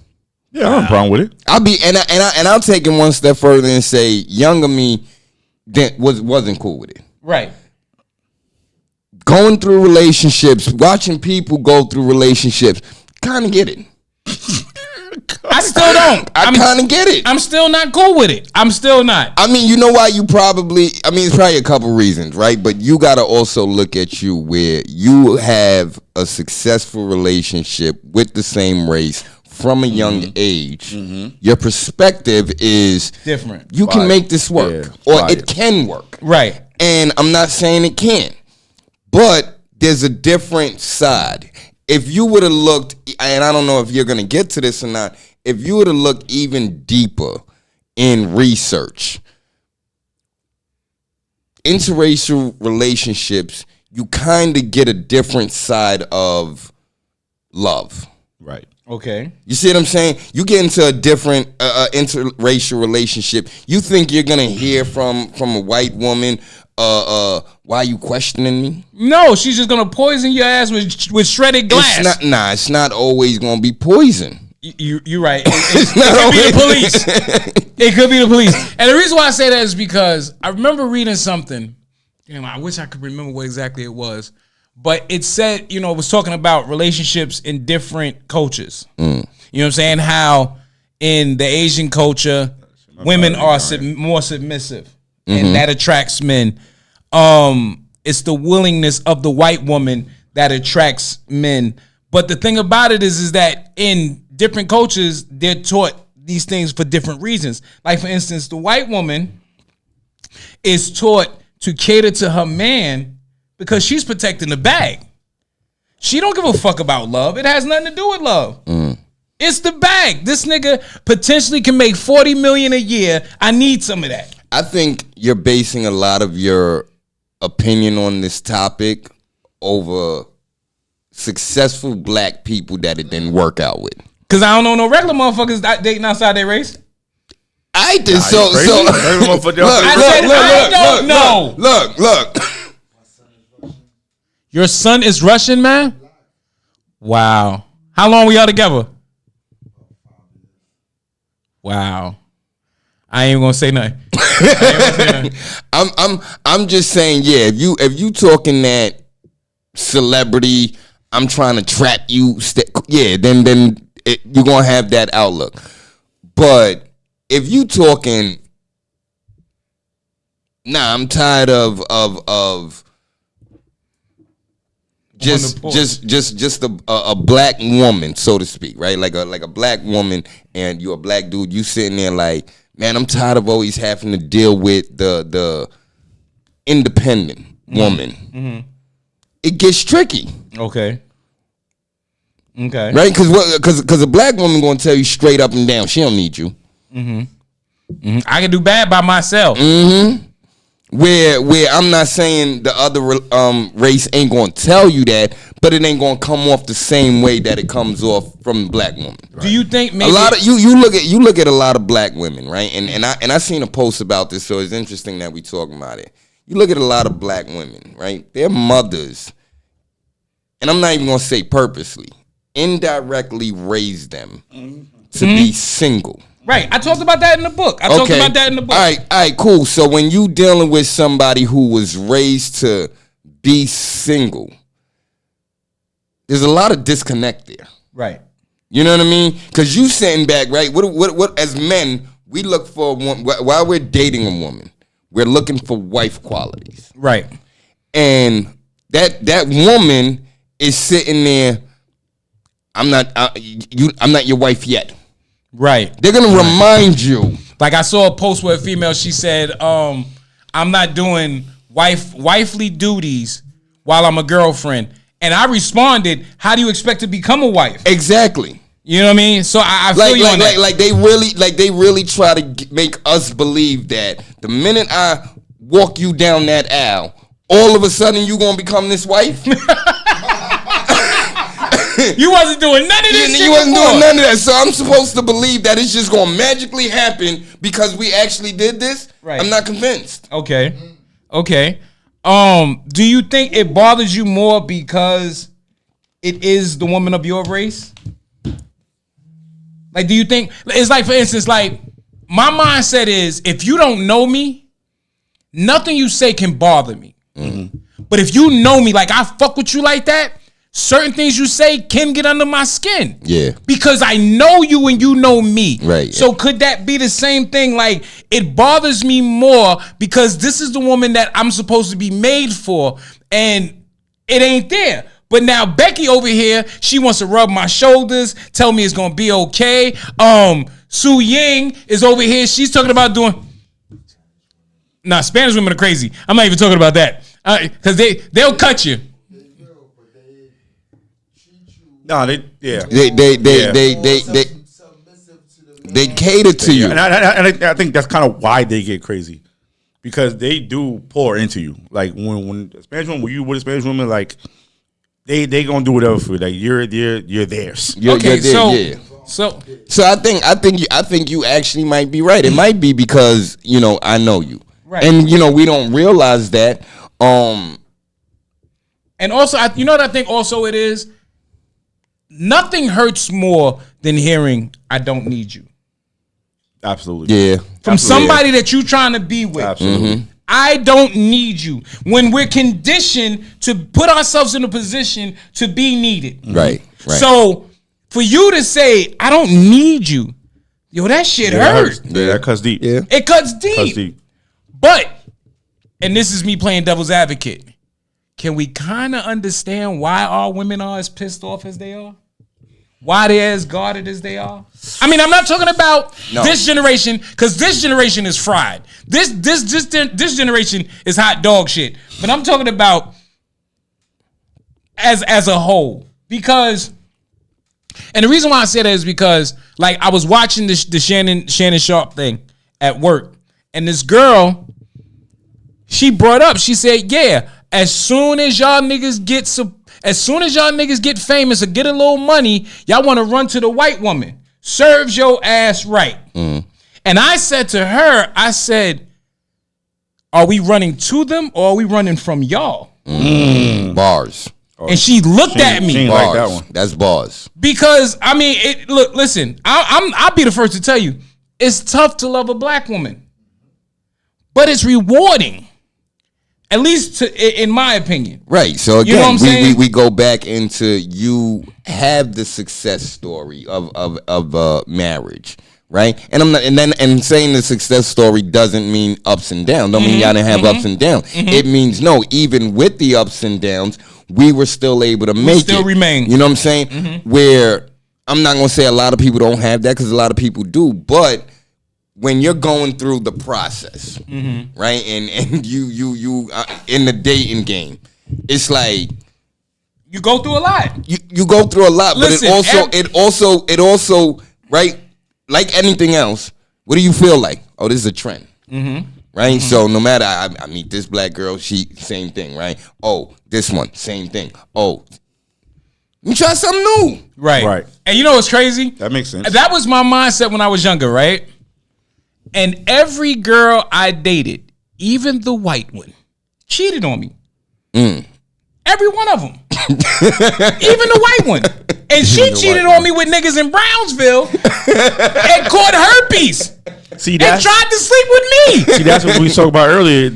Yeah, I don't have a problem with it. I'll take it one step further and say younger me wasn't cool with it. Right. Going through relationships, watching people go through relationships, kind of get it. I still don't. I kind of get it. I'm still not cool with it. I'm still not. I mean, you know why it's probably a couple reasons, right? But you got to also look at you where you have a successful relationship with the same race from a young age. Mm-hmm. Your perspective is different. You can make this work, or it can work. Right. And I'm not saying it can't, but there's a different side. If you would have looked, and I don't know if you're going to get to this or not, if you would have looked even deeper in research, interracial relationships, you kind of get a different side of love. Right. Okay. You see what I'm saying? You get into a different interracial relationship. You think you're going to hear from a white woman, why are you questioning me? No, she's just gonna poison your ass with shredded glass. It's not always gonna be poison. You're right. It could be the police. It could be the police. And the reason why I say that is because I remember reading something. Damn, I wish I could remember what exactly it was. But it said, it was talking about relationships in different cultures. You know what I'm saying? How in the Asian culture, women are more submissive. And that attracts men. It's the willingness of the white woman that attracts men. But the thing about it is that in different cultures, they're taught these things for different reasons. Like, for instance, the white woman is taught to cater to her man because she's protecting the bag. She don't give a fuck about love. It has nothing to do with love. It's the bag. This nigga potentially can make $40 million a year. I need some of that. I think you're basing a lot of your opinion on this topic over successful black people that it didn't work out with. Cause I don't know no regular motherfuckers dating outside their race. I did I don't know. Look. Your son is Russian, man? Wow. How long were y'all together? Wow. I ain't gonna say nothing. I'm just saying, yeah. If you talking that celebrity, I'm trying to trap you. Then you're gonna have that outlook. But if you talking, I'm tired of just a black woman, so to speak, right? Like a black woman, and you're a black dude. You sitting there like, man, I'm tired of always having to deal with the independent woman. Mm-hmm. It gets tricky. Okay. Right? Because a black woman gonna tell you straight up and down, she don't need you. Mm-hmm. Mm-hmm. I can do bad by myself. Mm-hmm. Where I'm not saying the other race ain't gonna tell you that, but it ain't gonna come off the same way that it comes off from the black woman. Right. Do you think maybe a lot of you look at a lot of black women, right? And I seen a post about this, so it's interesting that we talking about it. You look at a lot of black women, right? Their mothers, and I'm not even gonna say purposely, indirectly raised them to be single. Right. I talked about that in the book. All right, cool. So when you dealing with somebody who was raised to be single, there's a lot of disconnect there. Right. You know what I mean? Because you sitting back, right? What as men, we look for one while we're dating a woman, we're looking for wife qualities. Right. And that woman is sitting there, I'm not your wife yet. Right. They're gonna remind you. Like I saw a post where a female, she said, I'm not doing wifely duties while I'm a girlfriend. And I responded, how do you expect to become a wife? Exactly. You know what I mean? So I feel you on that. Like they really try to make us believe that the minute I walk you down that aisle, all of a sudden you gonna become this wife. You wasn't doing none of this shit. You wasn't doing none of that. So I'm supposed to believe that it's just gonna magically happen because we actually did this. Right. I'm not convinced. Okay. Do you think it bothers you more because it is the woman of your race? Like, do you think it's like, for instance, like my mindset is if you don't know me, nothing you say can bother me. Mm-hmm. But if you know me, like I fuck with you like that, certain things you say can get under my skin. Yeah. Because I know you and you know me. Right. So could that be the same thing? Like it bothers me more because this is the woman that I'm supposed to be made for and it ain't there. But now Becky over here, she wants to rub my shoulders, tell me it's gonna be okay. Su Ying is over here, she's talking about doing. Nah, Spanish women are crazy. I'm not even talking about that. Cause they'll cut you. No, they cater to you, and I think that's kind of why they get crazy, because they do pour into you. Like when a Spanish woman, when you with a Spanish woman, like they gonna do whatever for you. Like you're theirs. So I think you actually might be right. It might be because I know you, right. And we don't realize that. And also, what I think also it is. Nothing hurts more than hearing I don't need you. Absolutely. Yeah. From somebody that you're trying to be with. Absolutely. Mm-hmm. I don't need you. When we're conditioned to put ourselves in a position to be needed. Right. So for you to say, I don't need you, yo, that shit hurts. Yeah, that cuts deep. Yeah. It cuts deep. But, and this is me playing devil's advocate, can we kind of understand why our women are as pissed off as they are? Why they're as guarded as they are? I mean, I'm not talking about this generation, because this generation is fried. This generation is hot dog shit. But I'm talking about as a whole. Because, and the reason why I say that is because, like, I was watching the Shannon Sharp thing at work, and this girl, she brought up, she said, yeah, as soon as y'all niggas get famous or get a little money, y'all want to run to the white woman. Serves your ass right. Mm. And I said to her, I said, are we running to them or are we running from y'all? Mm. Bars. And she looked at me. She ain't like that one. That's bars. Because, I mean, listen, I'll be the first to tell you, it's tough to love a black woman. But it's rewarding. At least in my opinion. Right. So again, we go back into you have the success story of marriage, right? And I'm not and saying the success story doesn't mean ups and downs. Don't mean y'all didn't have ups and downs. Mm-hmm. It means no, even with the ups and downs, we were still able to make it. Still remain. You know what I'm saying? Mm-hmm. Where I'm not gonna say a lot of people don't have that, because a lot of people do, but when you're going through the process, mm-hmm. right, and you in the dating game, it's like you go through a lot. You go through a lot, listen, but it also right, like anything else. What do you feel like? Oh, this is a trend, mm-hmm. right? Mm-hmm. So no matter I meet this black girl, she same thing, right? Oh, this one, same thing. Oh, you try something new, right? And you know what's crazy? That makes sense. That was my mindset when I was younger, right? And every girl I dated, even the white one, cheated on me. Mm. Every one of them. Even the white one. And she cheated on me with niggas in Brownsville and caught herpes. See, and tried to sleep with me. See, that's what we talked about earlier.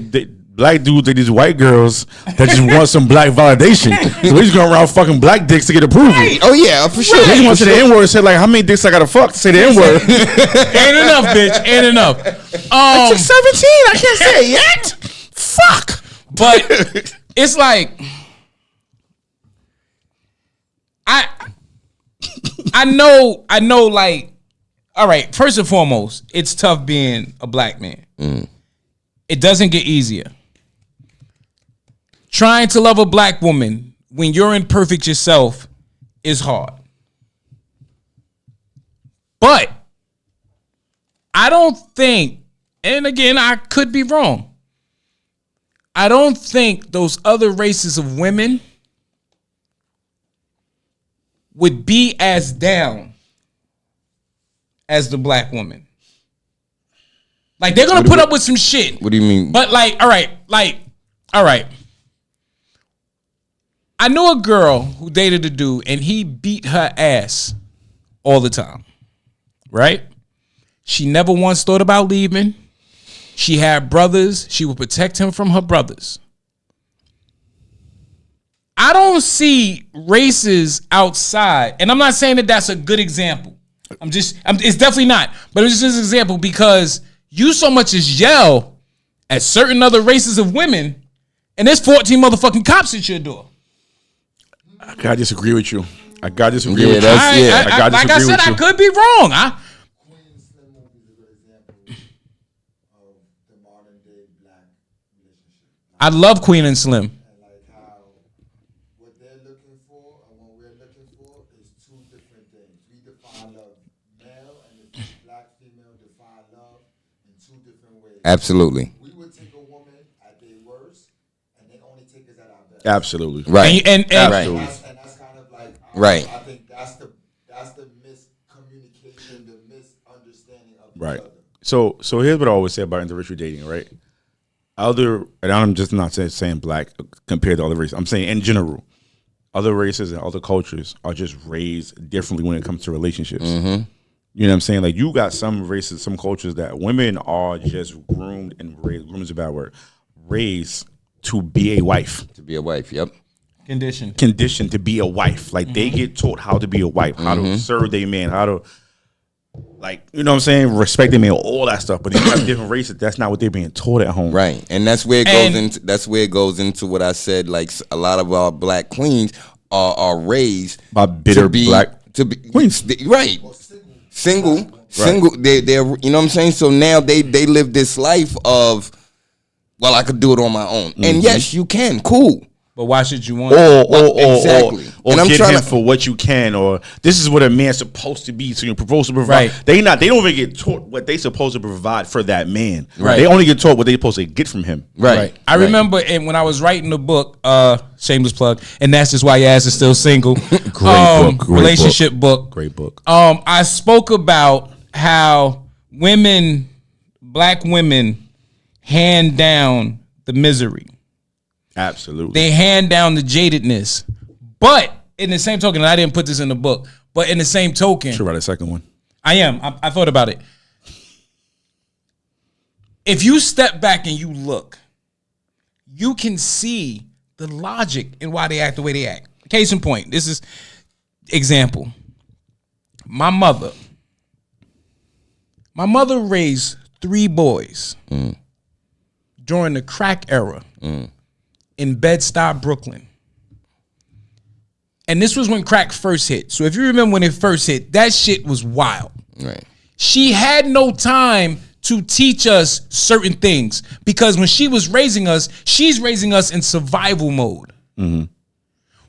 Black dudes and these white girls that just want some black validation. So he's going around fucking black dicks to get approval. Right. Oh yeah, for sure. He went to the N-word and said, like, how many dicks I gotta fuck to say the N-word? Ain't enough, bitch. Ain't enough. I took 17. I can't say it yet. Fuck. But it's like I know like, all right, first and foremost, it's tough being a black man. Mm. It doesn't get easier. trying to love a black woman when you're imperfect yourself is hard. But I don't think, and again, I could be wrong, I don't think those other races of women would be as down as the black woman. Like, they're gonna put up with some shit. What do you mean? But all right. I knew a girl who dated a dude and he beat her ass all the time. Right? She never once thought about leaving. She had brothers. She would protect him from her brothers. I don't see races outside, and I'm not saying that that's a good example. It's definitely not. But it's just an example because you so much as yell at certain other races of women, and there's 14 motherfucking cops at your door. I gotta disagree with you. I gotta disagree Yeah, with you. that's- yeah. Like I said, I could be wrong. I love Queen and Slim. And like how what they're looking for and what we're looking for is two different things. We define love male and the black female define love in two different ways. Absolutely. We would take a woman at their worst and they only take us at our best. Absolutely. Right. And Absolutely. And that's kind of like Right. I think that's the miscommunication, the misunderstanding of each Right. other. So here's what I always say about interracial dating, right? And I'm just not saying black compared to other races. I'm saying in general, other races and other cultures are just raised differently when it comes to relationships. Mm-hmm. You know what I'm saying? Like, you got some races, some cultures that women are just groomed and raised. Groomed is a bad word. Raised to be a wife. To be a wife, yep. condition. Conditioned to be a wife. Like, they get taught how to be a wife, how to serve their man, how to, like, you know what I'm saying, respect their man, all that stuff. But then you have different races. That's not what they're being taught at home. Right. And that's where it goes into what I said. Like, a lot of our black queens are raised By bitter black queens. Right. Single. They're you know what I'm saying? So now they live this life of, well, I could do it on my own. And yes, you can. Cool. But why should you want Exactly. Or And I'm get trying him to- for what you can, or this is what a man's supposed to be. So you're supposed to provide. Right. They don't even get taught what they supposed to provide for that man. Right. They only get taught what they supposed to get from him. Right. I remember when I was writing the book, shameless plug, and that's just why your ass is still single. Great Relationship book. Great book. I spoke about how black women hand down the misery. Absolutely. They hand down the jadedness. But in the same token, and I didn't put this in the book, but in the same token, Should write a second one. I thought about it. If you step back and you look, you can see the logic in why they act the way they act. Case in point, this is example. My mother raised 3 boys during the crack era in Bed-Stuy, Brooklyn. And this was when crack first hit. So if you remember when it first hit, that shit was wild. Right. She had no time to teach us certain things because when she was raising us, she's raising us in survival mode.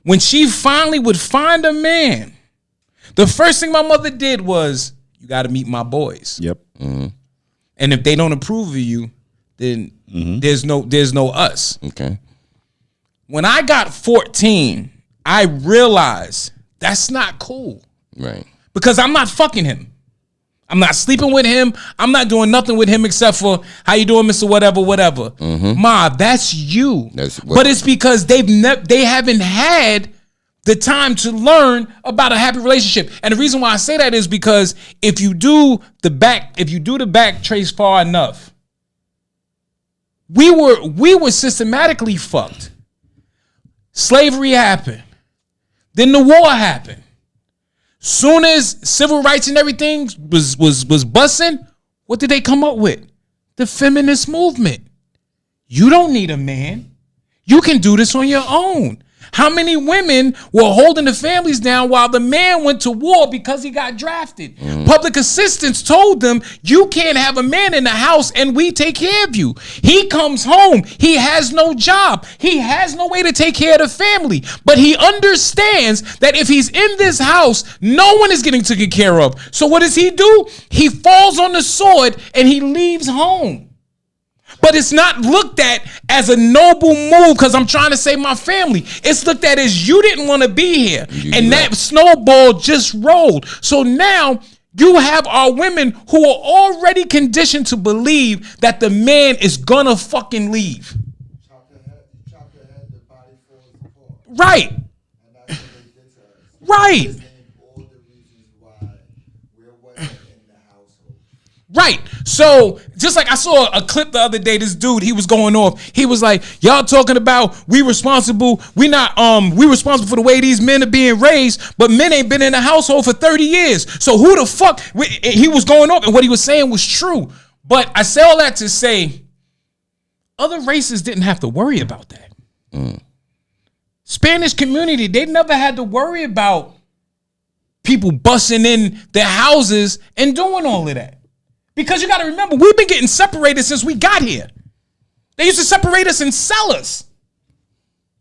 When she finally would find a man, the first thing my mother did was, you got to meet my boys. Yep. And if they don't approve of you, then there's no us. Okay. When I got 14, I realized that's not cool Right. because I'm not fucking him. I'm not sleeping with him. I'm not doing nothing with him except for, how you doing, Mr. Whatever. Ma, that's you. But it's because they haven't had the time to learn about a happy relationship. And the reason why I say that is because if you do the back trace far enough, we were systematically fucked. Slavery happened. Then the war happened. Soon as civil rights and everything was busting, what did they come up with? The feminist movement. You don't need a man. You can do this on your own. How many women were holding the families down while the man went to war because he got drafted? Public assistance told them, you can't have a man in the house and we take care of you. He comes home. He has no job. He has no way to take care of the family. But he understands that if he's in this house, no one is getting taken care of. So what does he do? He falls on the sword and he leaves home. But it's not looked at as a noble move because I'm trying to save my family. It's looked at as you didn't want to be here. And that snowball just rolled. So now you have our women who are already conditioned to believe that the man is going to fucking leave. Chop your head, the body falls apart. Right. And that's what they did to us. Right. Just named all the reasons why we're women in the household. Right. So just like I saw a clip the other day, this dude, he was going off. He was like, y'all talking about we responsible for the way these men are being raised, but men ain't been in the household for 30 years. So who the fuck? He was going off, and what he was saying was true. But I say all that to say other races didn't have to worry about that. Spanish community, they never had to worry about people busting in their houses and doing all of that. Because you got to remember, we've been getting separated since we got here. They used to separate us and sell us.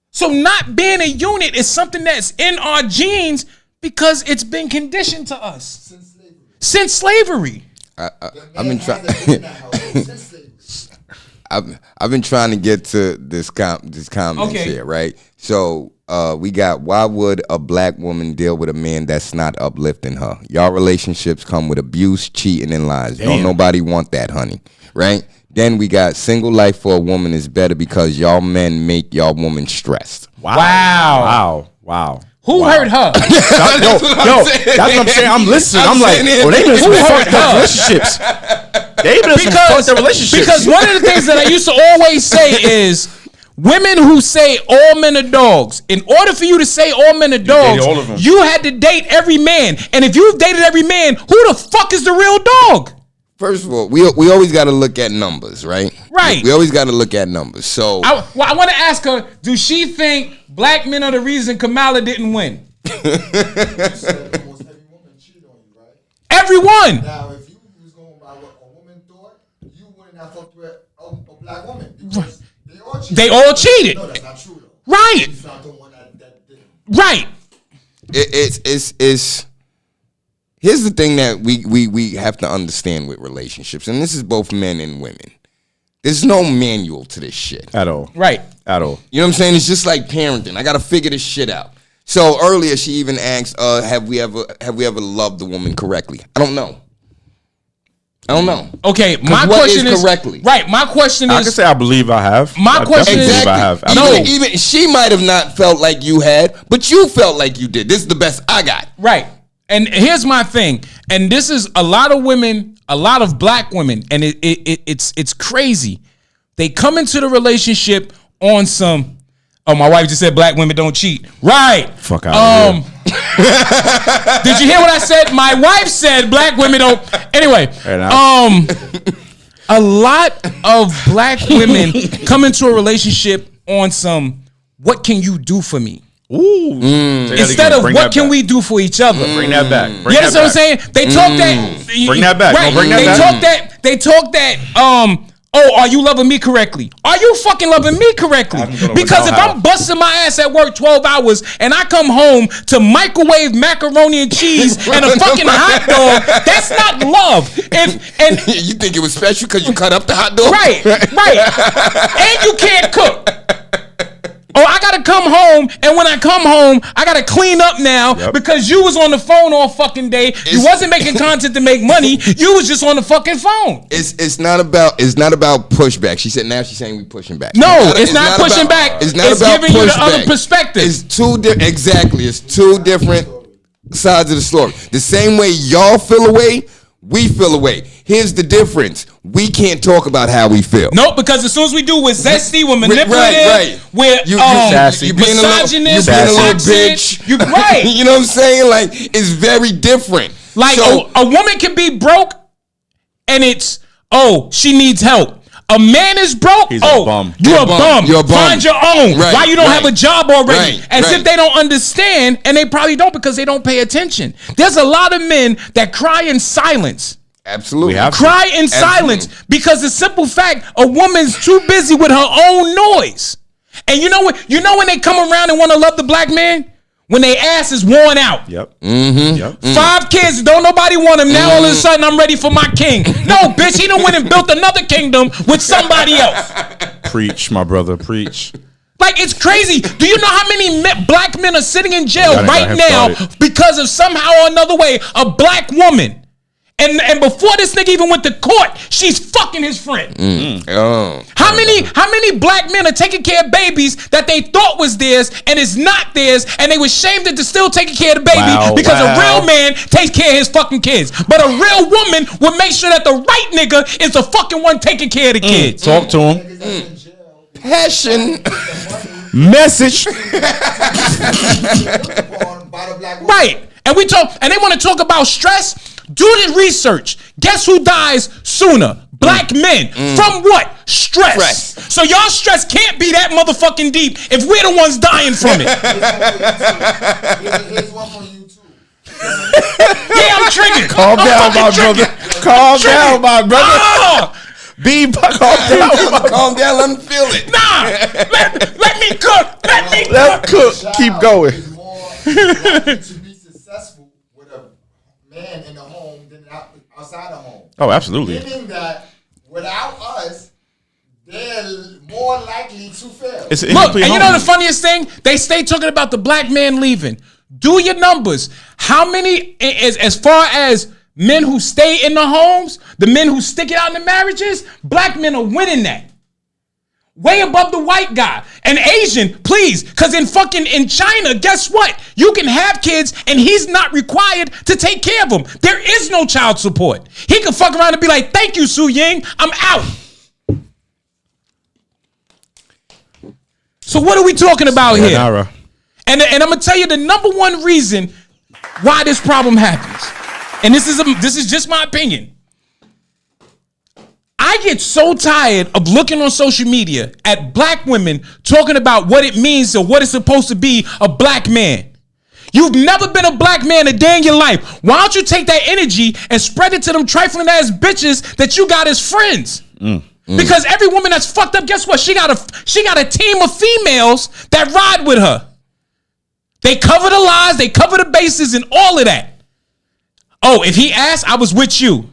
So not being a unit is something that's in our genes because it's been conditioned to us. Since slavery. I've been trying. I've been trying to get to this comment here, right? So we got, why would a black woman deal with a man that's not uplifting her? Y'all relationships come with abuse, cheating, and lies. Damn. Don't nobody want that, honey, right? Then we got, single life for a woman is better because y'all men make y'all woman stressed. Wow. Who hurt her? Yo, that's what I'm saying. I'm listening. I'm like, oh, they been some fucked up relationships. They been some fucked up relationships. Because one of the things that I used to always say is, women who say all men are dogs, in order for you to say all men are dogs, you had to date every man. And if you've dated every man, who the fuck is the real dog? First of all, we always got to look at numbers, right? Right. We always got to look at numbers. So I want to ask her, do she think black men are the reason Kamala didn't win? You said almost every woman cheated on you, right? Everyone. Now, if you was going by what a woman thought, you wouldn't have fucked with a black woman because they all cheated. No, that's not true though. Right. You found the one that didn't. Right. It's here's the thing that we have to understand with relationships, and this is both men and women. There's no manual to this shit. At all. Right. At all. You know what I'm saying? It's just like parenting. I got to figure this shit out. So earlier she even asked, have we ever loved the woman correctly? I don't know. Okay, my question is correctly. Right, my question is, I can say I believe I have. My question is, exactly. I have. Even she might have not felt like you had, but you felt like you did. This is the best I got. Right. And here's my thing, and this is a lot of women, a lot of black women, and it's crazy. They come into the relationship on some, oh, my wife just said black women don't cheat. Right. Fuck out of here. Did you hear what I said? My wife said black women don't. Anyway, a lot of black women come into a relationship on some, what can you do for me? Ooh. Instead of what can we do for each other? Bring that back. You understand what I'm saying? They talk that. Bring that back. Right. No, bring that they back. They talk that. Oh, are you loving me correctly? Are you fucking loving me correctly? Because if I'm busting my ass at work 12 hours and I come home to microwave macaroni and cheese and a fucking hot dog, that's not love. And you think it was special because you cut up the hot dog? Right. And you can't cook. Oh, I gotta come home, and when I come home, I gotta clean up now because you was on the phone all fucking day. You wasn't making content to make money. You was just on the fucking phone. It's not about pushback. She said now she's saying we pushing back. No, it's not pushing back. It's about giving you the other perspective. It's exactly. It's two different sides of the story. The same way y'all feel away, we feel away. Here's the difference. We can't talk about how we feel. Nope, because as soon as we do, we're zesty, we're manipulative, right. We're sassy. You being misogynist, a little bitch. You right. You know what I'm saying? Like, it's very different. Like, a woman can be broke, and it's, oh, she needs help. A man is broke. He's a bum. You're a bum. You're a bum. Find your own. Right, Why you don't right. have a job already? Right, As right. if they don't understand, and they probably don't because they don't pay attention. There's a lot of men that cry in silence. Absolutely. We have to. Cry in silence because the simple fact a woman's too busy with her own noise. And you know when they come around and want to love the black man? When their ass is worn out. Yep. Mm-hmm. Yep. 5 kids, don't nobody want him. Now all of a sudden I'm ready for my king. No, bitch, he done went and built another kingdom with somebody else. Preach, my brother, preach. Like, it's crazy. Do you know how many black men are sitting in jail Gotta right have now started. because of somehow or another way a black woman? And before this nigga even went to court, she's fucking his friend. Oh. How many black men are taking care of babies that they thought was theirs and is not theirs, and they were shamed into still taking care of the baby because a real man takes care of his fucking kids, but a real woman will make sure that the right nigga is the fucking one taking care of the kids. Talk to him. Niggas that's in jail, Passion. Message. by the black woman. Right. And they want to talk about stress. Do the research. Guess who dies sooner? Black men. From what? Stress. So y'all stress can't be that motherfucking deep if we're the ones dying from it. Here's one from you too. Yeah, I'm triggered. Calm I'm down, my fucking brother. triggered. Calm Triggered. down, my brother. Oh, Calm down. Calm down. Let him feel it. nah. Let me cook. Let me Let cook. cook. Keep going. Is more likely to be successful with a man in the home than outside the home. Oh, absolutely. Meaning that without us, they're more likely to fail. It's an Look, incomplete and you know home. the funniest thing? They stay talking about the black man leaving. Do your numbers. How many, as far as men who stay in the homes, the men who stick it out in the marriages, black men are winning that. Way above the white guy. And Asian, please, because in China, guess what? You can have kids and he's not required to take care of them. There is no child support. He can fuck around and be like, thank you, Su Ying, I'm out. So what are we talking about here? Nara. And I'm gonna tell you the number one reason why this problem happens. And this is just my opinion. I get so tired of looking on social media at black women talking about what it means or what it's supposed to be a black man. You've never been a black man a day in your life. Why don't you take that energy and spread it to them trifling ass bitches that you got as friends? Because every woman that's fucked up, guess what? She got a team of females that ride with her. They cover the lies, they cover the bases, and all of that. Oh, if he asked, I was with you.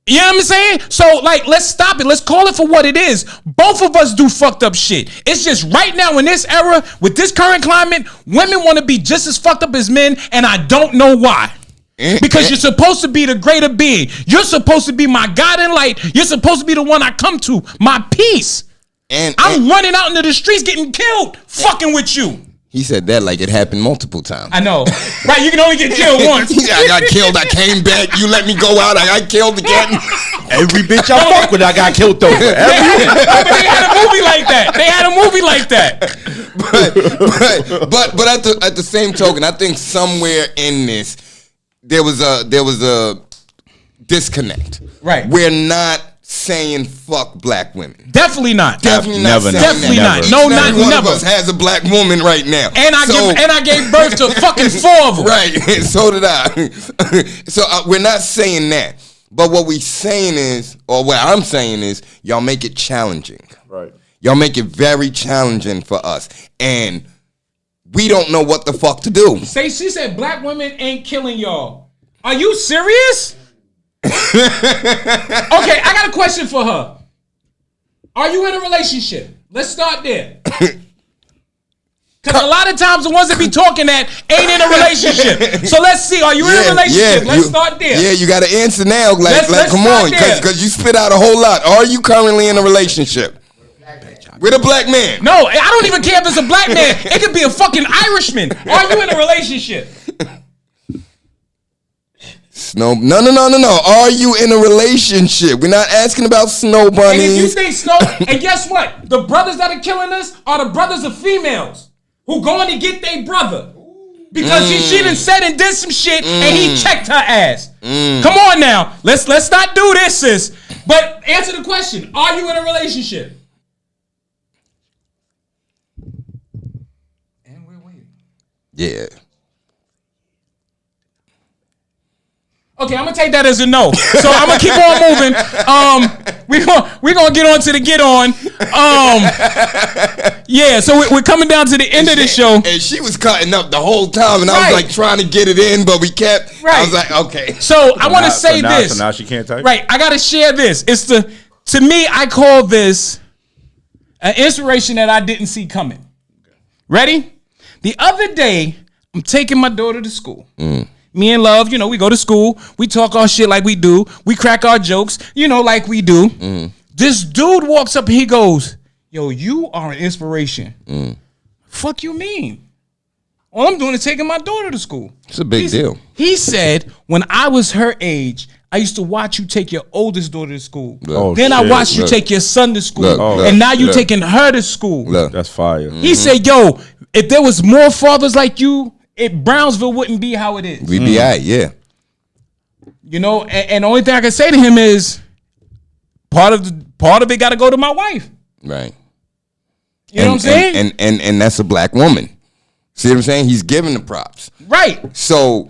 You know what I'm saying? So, like, let's stop it. Let's call it for what it is. Both of us do fucked up shit. It's just right now in this era, with this current climate, women want to be just as fucked up as men, and I don't know why. Because you're supposed to be the greater being. You're supposed to be my guiding light. You're supposed to be the one I come to. My peace. And I'm running out into the streets getting killed, fucking with you. he said that like it happened multiple times. I know. Right, you can only get killed once. I got killed. I came back. You let me go out. I got killed again. Every bitch I fuck with, I got killed over. But they had a movie like that. They had a movie like that. But at the same token, I think somewhere in this there was a disconnect. Right. We're not saying fuck black women. Definitely not. Definitely not. Never, saying Definitely that. not. Each No, and not every one never. of us has a black woman right now. And I gave birth to fucking 4 of them. Right. So did I. So we're not saying that. But what we saying is, or what I'm saying is, y'all make it challenging. Right. Y'all make it very challenging for us. And we don't know what the fuck to do. She said black women ain't killing y'all. Are you serious? Okay, I got a question for her. Are you in a relationship? Let's start there. Because a lot of times the ones that be talking that ain't in a relationship. So let's see. Are you in a relationship? Let's start there. Yeah, you got to answer now. Like Let's come start on, there. because you spit out a whole lot. Are you currently in a relationship with a black man? No, I don't even care if it's a black man. It could be a fucking Irishman. Are you in a relationship? No. Are you in a relationship? We're not asking about snow bunnies. And if you think snow, and guess what? The brothers that are killing us are the brothers of females who going to get their brother. Because she done said and did some shit and he checked her ass. Come on now. Let's not do this, sis. But answer the question. Are you in a relationship? And we're waiting. Yeah. Okay, I'm gonna take that as a no. So I'm gonna keep on moving. We're gonna get on to the get on. Yeah. So we're coming down to the end of the show, and she was cutting up the whole time, and I was like trying to get it in, but we kept. Right. I was like, okay. So I want to say this. So now she can't type. Right. I gotta share this. To me, I call this an inspiration that I didn't see coming. Ready? The other day, I'm taking my daughter to school. Me and Love, we go to school. We talk our shit like we do. We crack our jokes, like we do. This dude walks up and he goes, yo, you are an inspiration. Fuck you mean? All I'm doing is taking my daughter to school. It's a big deal. He said, when I was her age, I used to watch you take your oldest daughter to school. Then I watched you take your son to school. And now you taking her to school. That's fire. He said, yo, if there was more fathers like you, Brownsville wouldn't be how it is. We'd be all right, yeah. And the only thing I can say to him is part of it got to go to my wife. Right. You know what I'm saying? And that's a black woman. See what I'm saying? He's giving the props. Right. So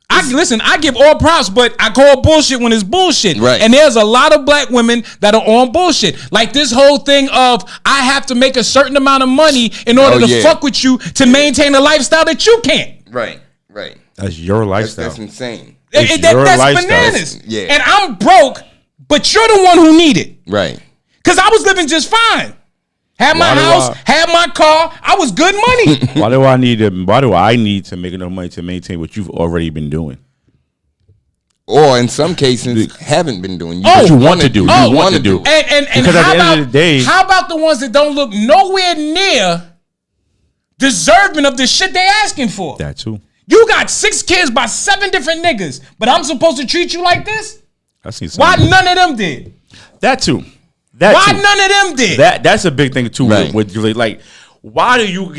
I give all props, but I call bullshit when it's bullshit. Right. And there's a lot of black women that are on bullshit. Like this whole thing of I have to make a certain amount of money in order to fuck with you to maintain a lifestyle that you can't. Right. That's your lifestyle. That's insane. That's lifestyle. bananas. Yeah. And I'm broke, but you're the one who need it. Right. Because I was living just fine. Had my house, had my car. I was good money. Why do I need to make enough money to maintain what you've already been doing? Or in some cases, haven't been doing. What you want to do. You want to do. And because at the end of the day, how about the ones that don't look nowhere near deserving of the shit they asking for? That too. You got 6 kids by 7 different niggas, but I'm supposed to treat you like this? I see. Why none of them did? That too. Why none of them did? That's a big thing too. Right. With like, why you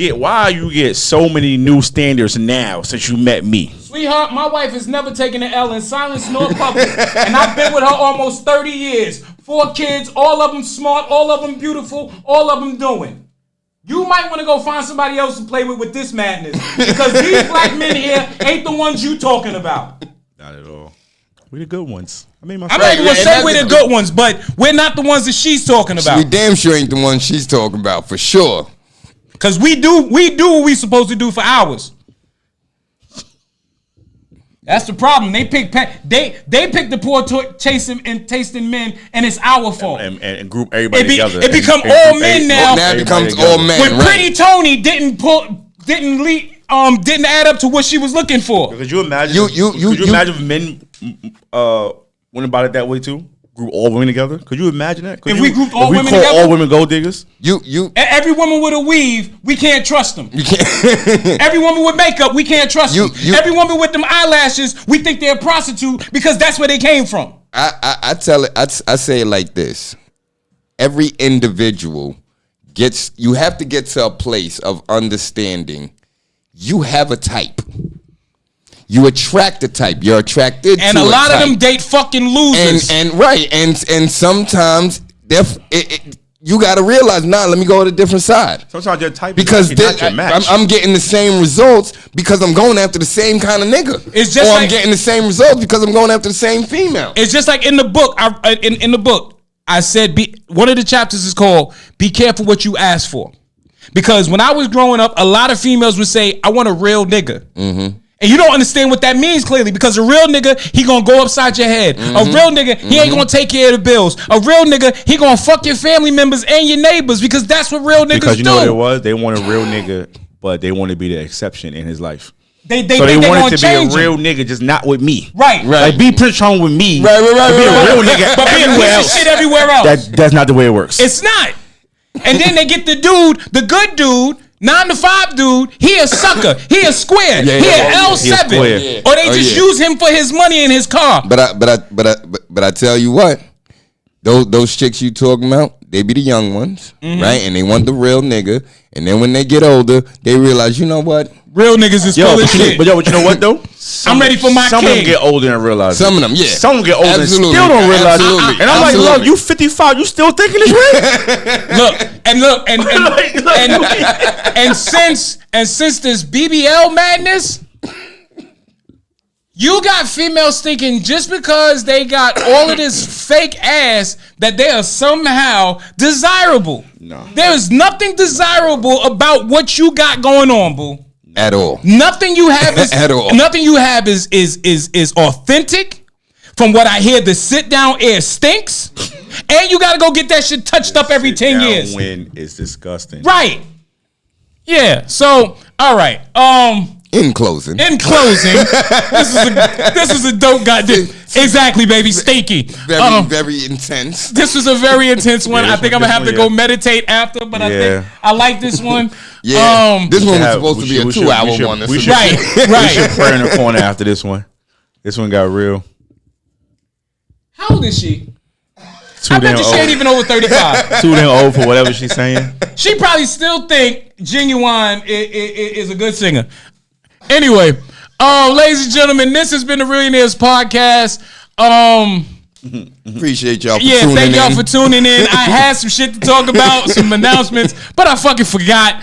get so many new standards now since you met me? Sweetheart, my wife has never taken an L in silence nor public, and I've been with her almost 30 years. 4 kids, all of them smart, all of them beautiful, all of them doing. You might want to go find somebody else to play with this madness, because these black men here ain't the ones you talking about. Not at all. We the good ones. I'm not even gonna say we're the good ones, but we're not the ones that she's talking about. We damn sure ain't the ones she's talking about, for sure. Cause we do what we supposed to do for hours. That's the problem. They pick the poor tasting men, and it's our fault. And group everybody together. It become all men now. Now it becomes all men. When Pretty Tony didn't add up to what she was looking for. Could you imagine? Could you imagine if men went about it that way too? Group all women together. Could you imagine that? If we grouped all women together, all women gold diggers. Every woman with a weave, we can't trust them. You can't. Every woman with makeup, we can't trust them. Every woman with them eyelashes, we think they're a prostitute because that's where they came from. I say it like this: every individual you have to get to a place of understanding. You have a type. You attract a type. You're attracted to a type. And a lot of them date fucking losers. And sometimes you got to realize, let me go to a different side. Sometimes your type because is not your match. I'm getting the same results because I'm going after the same kind of nigga. It's just I'm getting the same results because I'm going after the same female. It's just like in the book. In the book, I said one of the chapters is called "Be Careful What You Ask For," because when I was growing up, a lot of females would say, "I want a real nigga." Mm-hmm. And you don't understand what that means clearly, because a real nigga, he gonna go upside your head. Mm-hmm. A real nigga, he ain't gonna take care of the bills. A real nigga, he gonna fuck your family members and your neighbors, because that's what real niggas do. Because you know what it was? They want a real nigga, but they want to be the exception in his life. They wanted to be a real nigga, just not with me. Right. Like be Prince Charming with me. Right. Be a real nigga, but be a piece of shit everywhere else. That's not the way it works. It's not. And then they get the good dude, 9 to 5 dude. He a sucker. He a square. He a L7. Or they just use him for his money in his car. But I tell you what, those chicks you talking about, they be the young ones, right? And they want the real nigga. And then when they get older, they realize, you know what? Real niggas is full of shit. But you know what though? I'm ready for my Some king. of them get older and realize. Some of them, yeah. Some of them get older Absolutely. and still don't realize. Absolutely. And I'm Absolutely. like, look, you 55, you still thinking this way? and since this BBL madness, you got females thinking just because they got all of this fake ass that they are somehow desirable. No. There is nothing desirable about what you got going on, boo. At all. Nothing you have is At all. Nothing you have is authentic. From what I hear, the sit down air stinks. And you gotta go get that shit touched up every 10 years. Win is disgusting. Right. Yeah. So, all right. In closing, this is a dope goddamn. Exactly, baby. Stinky. Very intense. This was a very intense one. I think I'm gonna have to go meditate after, but I think I like this one. Yeah. This one was supposed to be a 2-hour one. Right. We should pray in the corner after this one. This one got real. How old is she? I bet you she ain't even over 35. Too damn old for whatever she's saying. She probably still think Genuine is a good singer. Anyway, ladies and gentlemen, this has been the Reallionaires Podcast. Appreciate y'all for tuning in. Thank y'all for tuning in. I had some shit to talk about, some announcements, but I fucking forgot.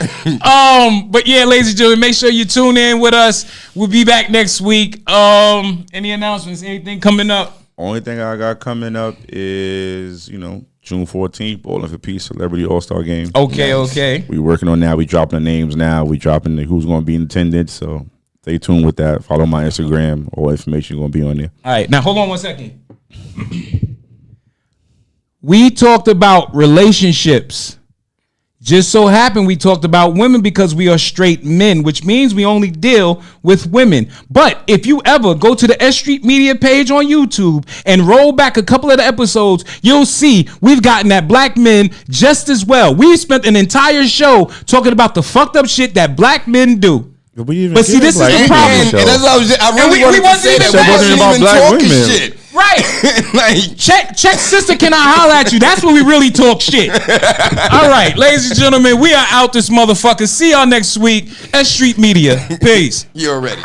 But yeah, ladies and gentlemen, make sure you tune in with us. We'll be back next week. Any announcements? Anything coming up? Only thing I got coming up is, June 14th, Bowling for Peace Celebrity All-Star Game. Okay. We working on that. We dropping the names now. We dropping who's going to be in attendance. So stay tuned with that. Follow my Instagram. All information going to be on there. All right. Now, hold on 1 second. We talked about relationships. Just so happened we talked about women because we are straight men, which means we only deal with women. But if you ever go to the S.STREET Media page on YouTube and roll back a couple of the episodes, you'll see we've gotten at black men just as well. We spent an entire show talking about the fucked up shit that black men do. But see, this is the problem. And that's what I really wanted to say that we wasn't even talking shit. Right. Like, check sister, can I holler at you? That's when we really talk shit. All right, ladies and gentlemen, we are out this motherfucker. See y'all next week. S.STREET Media. Peace. You're ready.